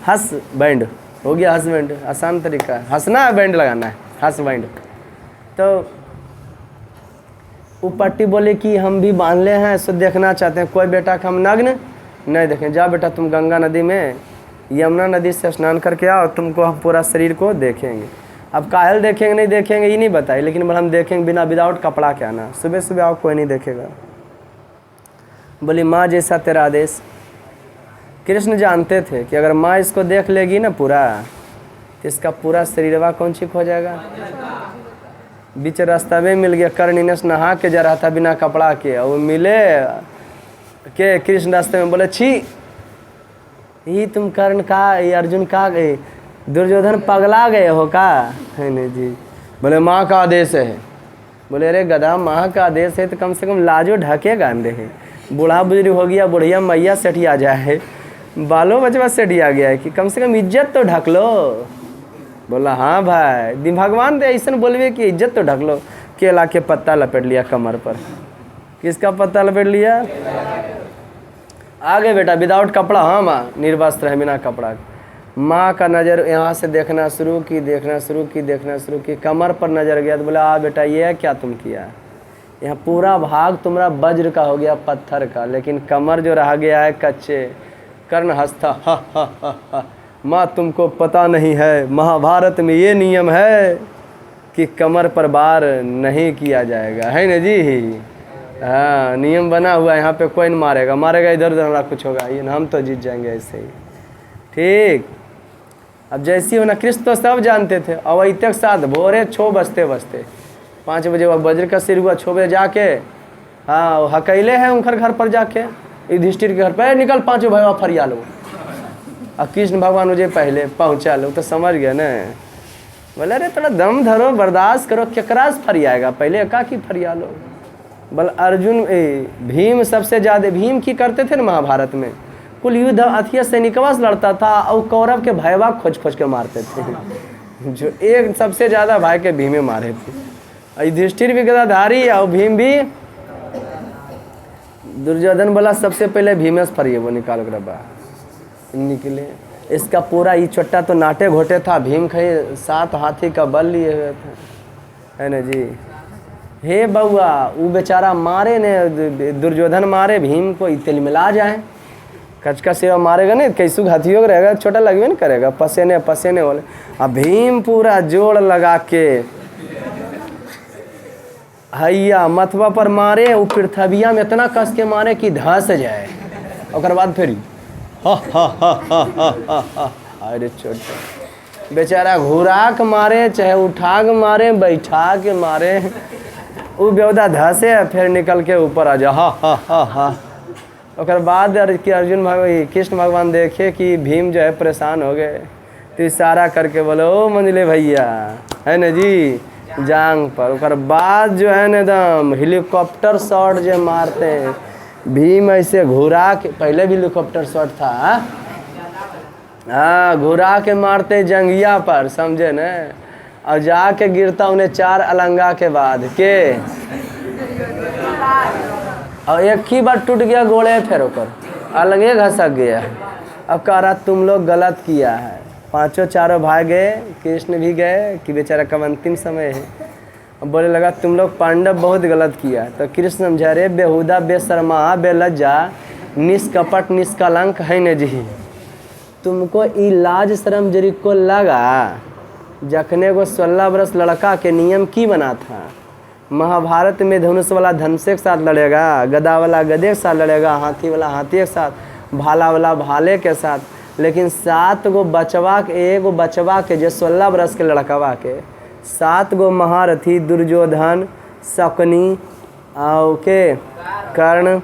हंस बैंड हो गया, हंस बैंड आसान तरीका है, हंसना है बैंड लगाना है, हंस बैंड। तो वो पट्टी बोले कि हम भी बांध ले हैं, सो देखना चाहते हैं कोई बेटा का हम नग्न नहीं देखें। जा बेटा तुम गंगा नदी में, यमुना नदी से स्नान करके आओ, तुमको हम पूरा शरीर को देखेंगे। अब काहल देखेंगे नहीं देखेंगे ये नहीं बताइए, लेकिन हम देखेंगे बिना विदाउट कपड़ा के आना। सुबह सुबह आओ, कोई नहीं देखेगा। बोली माँ जैसा तेरा आदेश। कृष्ण जानते थे कि अगर माँ इसको देख लेगी ना पूरा, तो इसका पूरा शरीरवा कौन सी हो जाएगा। बीच रास्ता में मिल गया, कर्णिनस नहा के जा रहा था बिना कपड़ा के, और वो मिले के कृष्ण रास्ते में बोले छी, ये तुम कर्ण का, ये अर्जुन का, दुर्योधन पगला गए हो का, है नहीं जी। बोले माँ का आदेश है। बोले अरे गधा, माँ का आदेश है तो कम से कम लाजो ढकेगा अंधे। बूढ़ा बुजुर्ग हो गया, बुढ़िया मैया सेठिया जाए, बालो बचवा सेठिया गया है कि कम से कम इज्जत तो ढक लो। बोला हाँ भाई, भगवान दे ऐसा बोलवे कि इज्जत तो ढक लो। केला के पत्ता लपेट लिया कमर पर। किसका पत्ता लपेट लिया? आगे बेटा विदाउट कपड़ा, हाँ माँ निर्वस्त्र है, बिना कपड़ा। माँ का नज़र यहाँ से देखना शुरू की, देखना शुरू की, देखना शुरू की, कमर पर नज़र गया तो बोला आ बेटा ये है क्या तुम किया, यहाँ पूरा भाग तुम्हारा वज्र का हो गया, पत्थर का, लेकिन कमर जो रह गया है कच्चे। कर्ण हंसता हा हा हा हा, माँ तुमको पता नहीं है महाभारत में ये नियम है कि कमर पर वार नहीं किया जाएगा, है ना जी। हाँ नियम बना हुआ है, यहाँ पे कोई नहीं मारेगा, मारेगा इधर उधर हमारा कुछ होगा, ये हम तो जीत जाएंगे ऐसे ही। ठीक, अब जैसी होना कृष्ण तो सब जानते थे। अवैतक के साथ भोरे 6 बजते 5 बजे वह वज्र का सिर हुआ, 6 बजे जाके हाँ हकैले हैं उनकर घर पर जाके युधिष्ठिर के घर पर, निकल 5 भाई फरिया लो। और कृष्ण भगवान मुझे पहले पहुँचा लो, तो समझ गए ना, बोले अरे थोड़ा दम धरो बर्दाश्त करो, केकरा से फरियाएगा, पहले एका की फरिया लो। बल अर्जुन भीम सबसे ज़्यादा, भीम की करते थे ना महाभारत में, कुल युद्ध अथिया सैनिकवा से लड़ता था और कौरव के भयवा खोज खोज के मारते थे। जो एक सबसे ज़्यादा भाई के भीमे मारे थे। युधिष्ठिर भी गदाधारी और भीम भी। दुर्योधन बोला सबसे पहले भीमे से फरिए, वो निकाल कर बाहर निकले। इसका पूरा ये चट्टा तो नाटे घोटे था, भीम कहीं 7 हाथी का बल लिए हुए थे, है ना जी। हे बउआ वो बेचारा मारे ने, दुर्योधन मारे भीम को तिल मिला जाए, कच का सेवा मारेगा नहीं कैसु हाथियों का रहेगा, छोटा लगवे नहीं करेगा, पसीने पसीने वाले। अब भीम पूरा जोड़ लगा के हैया मथवा पर मारे, वो पृथ्विया में इतना कस के मारे कि धंस जाए, और बाद फिर अरे छोटा बेचारा घुरा के मारे, चाहे उठा के मारे, बैठा के मारे, वो बेवदा धसे फिर निकल के ऊपर आ जा हा हा हा हा। और बाद अर्जुन भगवान कृष्ण भगवान देखे कि भीम जो है परेशान हो गए, तो इशारा करके बोलो ओ मंजले भैया, है ना जी, जांग पर। और बाद जो है ना एकदम हेलीकॉप्टर शॉट जो मारते हैं भीम ऐसे घुरा के, पहले भी हेलीकॉप्टर शॉट था हाँ, घुरा के मारते जंगिया पर, समझे न, और जाके गिरता उन्हें 4 अलंगा के बाद के, और एक ही बार टूट गया गोड़े, फिर ओकर अलगे घसक गया। अब कह रहा तुम लोग गलत किया है, 5 चारों भाई गए, कृष्ण भी गए कि बेचारा कब अंतिम समय है। अब बोले लगा तुम लोग पांडव बहुत गलत किया। तो कृष्ण समझा रे बेहुदा बेशर्मा बेलज्जा निष्कपट निष्कलंक है न जी, तुमको ई लाज शर्म जरी को लगा, जखने को 16 वर्ष लड़का के नियम की बना था। महाभारत में धनुष वाला धनुष के साथ लड़ेगा, गदा वाला गदे के साथ लड़ेगा, हाथी वाला हाथी के साथ, भाला वाला भाले के साथ, लेकिन 7 गो बचवा के, एगो बचवा के जो 16 वर्ष के लड़कवा के 7 गो महारथी दुर्योधन, शकुनी और के कर्ण,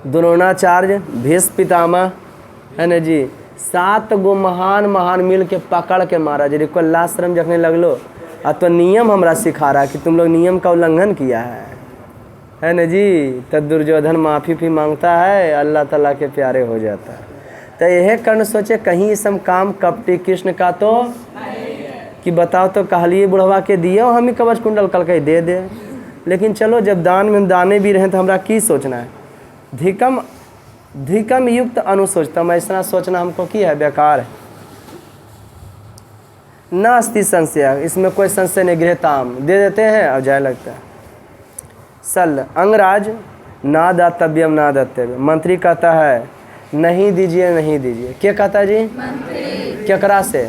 द्रोणाचार्य, भीष्म पितामह, है ना जी, 7 गो महान महान मिल के पकड़ के मारा। जी को लाश्रम जखने लगलो आ तो नियम हमरा सिखा रहा कि तुम लोग नियम का उल्लंघन किया है ना जी। तो दुर्योधन माफ़ी भी मांगता है, अल्लाह ताला के प्यारे हो जाता है। तो यह कर्ण सोचे कहीं सम काम कपटी कृष्ण का तो कि बताओ तो कहलिए बुढ़वा के दियो हम ही कवच कुंडल कल के दे दे, लेकिन चलो जब दान में दाने भी रहें तो हमरा की सोचना है। धिकम युक्त अनुसोचतम, ऐसा सोचना हमको की है, बेकार है। न अस्ति संशय, इसमें कोई संशय नहीं, गृहताम दे देते हैं और जाए लगता है। सल अंगराज ना दातव्यम ना दातव्य, मंत्री कहता है नहीं दीजिए नहीं दीजिए। क्या कहता है जी? मंत्री। केकरा से?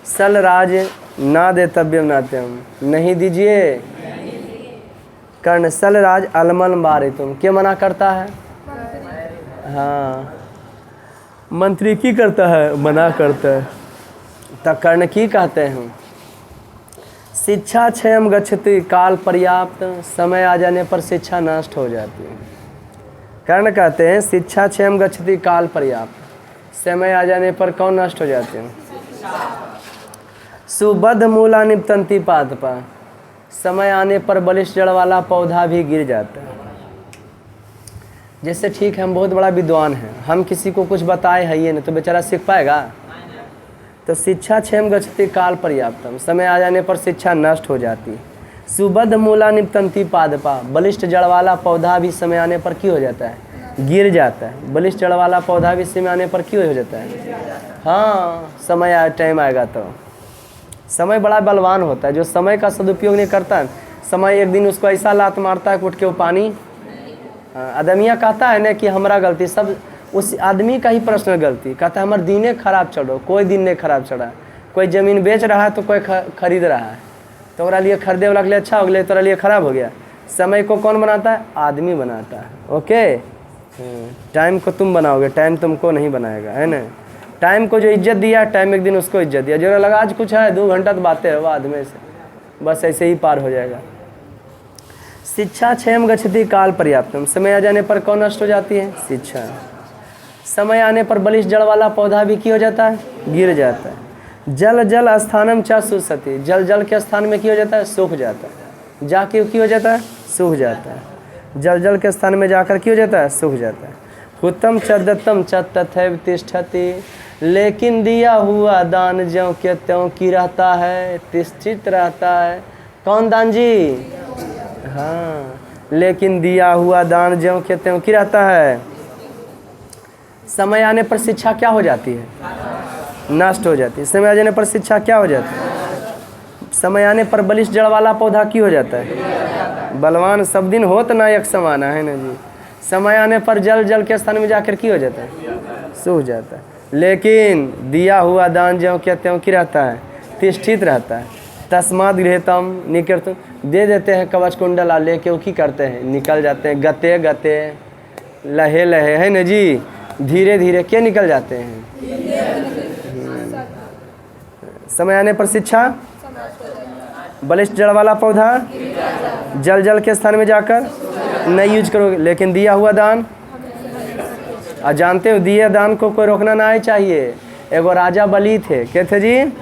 सल राज ना देतव्यम ना देतव्यम, नहीं दीजिए। कर्ण सल राज अलमल मारे तुम, क्या मना करता है? हाँ, मंत्री की करता है, मना करता है। तो कर्ण की कहते हैं? शिक्षा क्षयम गच्छति काल पर्याप्त, समय आ जाने पर शिक्षा नष्ट हो जाती है। कर्ण कहते हैं शिक्षा क्षयम गच्छति काल पर्याप्त, समय आ जाने पर कौन नष्ट हो जाते हैं? सुबद्ध मूला निपतंती पादपा, समय आने पर बलिष्ठ जड़ वाला पौधा भी गिर जाता है। जैसे ठीक है हम बहुत बड़ा विद्वान हैं, हम किसी को कुछ बताए है ये नहीं तो बेचारा सीख पाएगा। तो शिक्षा क्षयम गच्छति काल पर्याप्तम, समय आ जाने पर शिक्षा नष्ट हो जाती। सुबद्ध मूला निपतंती पादपा, बलिष्ठ जड़ वाला पौधा भी समय आने पर क्या हो जाता है? गिर जाता है। बलिष्ठ जड़ वाला पौधा भी समय आने पर क्यों हो जाता है? हाँ, समय टाइम आएगा तो। समय बड़ा बलवान होता है, जो समय का सदुपयोग नहीं करता है, समय एक दिन उसको ऐसा लात मारता है कि उठ के वो पानी। आदमिया कहता है ना कि हमारा गलती, सब उस आदमी का ही पर्सनल गलती। कहता है हमारे दिने खराब चढ़ो, कोई दिन नहीं खराब चढ़ा। कोई ज़मीन बेच रहा है तो कोई खरीद रहा है, तो ओकरा लिए खरीदे वाला के लिए अच्छा हो गया, तोरा लिए खराब हो गया। समय को कौन बनाता है? आदमी बनाता है। ओके, टाइम को तुम बनाओगे, टाइम तुमको नहीं बनाएगा, है ना। टाइम को जो इज्जत दिया, टाइम एक दिन उसको इज्जत दिया। जो लगा आज कुछ है 2 घंटा तो बातें है आदमी से, बस ऐसे ही पार हो जाएगा। शिक्षा क्षयम गच्छति काल पर्याप्तम। समय आ जाने पर कौन नष्ट हो जाती है? शिक्षा। समय आने पर बलिष्ठ जड़ वाला पौधा भी क्या हो जाता है? गिर जाता है। जल जल स्थानम च सुसति। जल जल के स्थान में क्या हो जाता है? सूख जाता है। जाके क्या हो जाता है? सूख जाता है। जल जल के स्थान में जाकर क्या हो जाता है? सूख जाता है। हुतम च दत्तम च तथैव तिष्ठति। लेकिन दिया हुआ दान ज्यों के त्यों की रहता है, तिष्ठित रहता है। कौन दान जी? हाँ, लेकिन दिया हुआ दान ज्यों के त्यों की रहता है। समय आने पर शिक्षा क्या हो जाती है? नष्ट हो जाती है। समय आ जाने पर शिक्षा क्या हो जाती है? समय आने पर बलिष्ठ जड़ वाला पौधा क्यों हो जाता है? बलवान। सब दिन होत ना एक समाना, है ना जी। समय आने पर जल जल के स्थान में जाकर क्यों हो जाता है? सूख जाता है। लेकिन दिया हुआ दान ज्यों के त्यों की रहता है, तिष्ठित रहता है। तस्मात् गृहीतम निकृतम। दे देते हैं कवच कुंडल, लेके वो की करते हैं? निकल जाते हैं। गते गते लहे लहे, है ना जी, धीरे धीरे क्या निकल जाते हैं? समय आने पर शिक्षा, बलिष्ठ जड़ वाला पौधा जल जल के स्थान में जाकर नहीं यूज करोगे। लेकिन दिया हुआ दान, और जानते हो दिए दान को कोई रोकना ना चाहिए। एगो राजा बलि थे, क्या थे जी?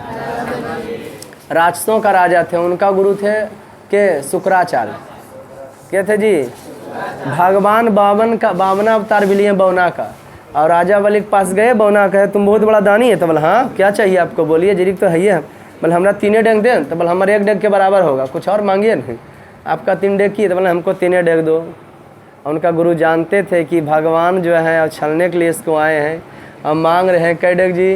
राक्षसों का राजा थे। उनका गुरु थे के शुक्राचार्य। क्या थे जी? भगवान बामना अवतार भी लिए बौना का। और राजा बलि के पास गए, बौना कहे तुम बहुत बड़ा दानी है। तो बोला हाँ क्या चाहिए आपको, बोलिए। जरीक तो है ही है। बोले हमरा 3 डेग दें। तो बोले हमारे 1 डेग के बराबर होगा, कुछ और मांगिए नहीं। आपका 3 डेग की, तो बोले हमको 3 डेग दो। उनका गुरु जानते थे कि भगवान जो है और छलने के लिए इसको आए हैं, और मांग रहे हैं कै डेग जी।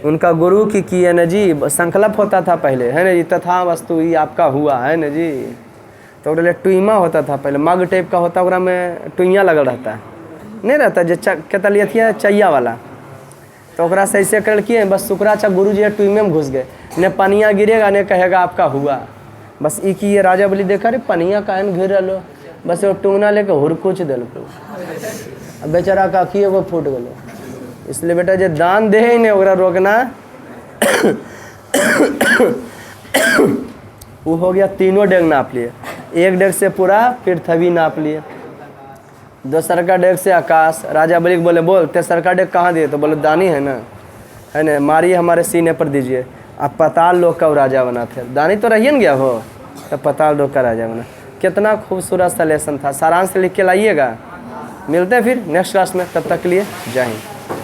उनका गुरु की किए न जी, संकल्प होता था पहले, है ना जी, तथा वस्तु ही आपका हुआ, है ना जी। तो बोले टुईमा होता था पहले, मग टाइप का होता, ओकरा में टुइयाँ लगल रहता है, नहीं रहता जो कहता लिए थी चैया वाला। तो ओकरा से ऐसे कर किए, बस शुक्राचार्य गुरु जी टुईमे में घुस गए। ने पनिया गिरेगा, ने कहेगा आपका हुआ। बस ई की ये राजा बलि देखा, रे पनिया काहन घिर रहो, बस वो टुंगना लेके हुरकुच दिलको। अब बेचारा का की एगो फूट गलो। इसलिए बेटा जो दान दे ही नहीं ओकरा रोकना। वो हो गया 3 डेग नाप लिए। 1 डेग से पूरा पृथ्वी नाप लिए, 2 का डेग से आकाश। राजा बलि बोले बोल 3 का डेग कहाँ दिए? तो बोले दानी है ना, है ना, मारिए हमारे सीने पर दीजिए। अब पाताल लोक का राजा बना थे। दानी तो रहिए न गया हो, तो पाताल लोक का राजा बना। कितना खूबसूरत सा लेसन था। सारांश लिख के लाइएगा। मिलते हैं फिर नेक्स्ट क्लास में, तब तक के लिए जय हिंद।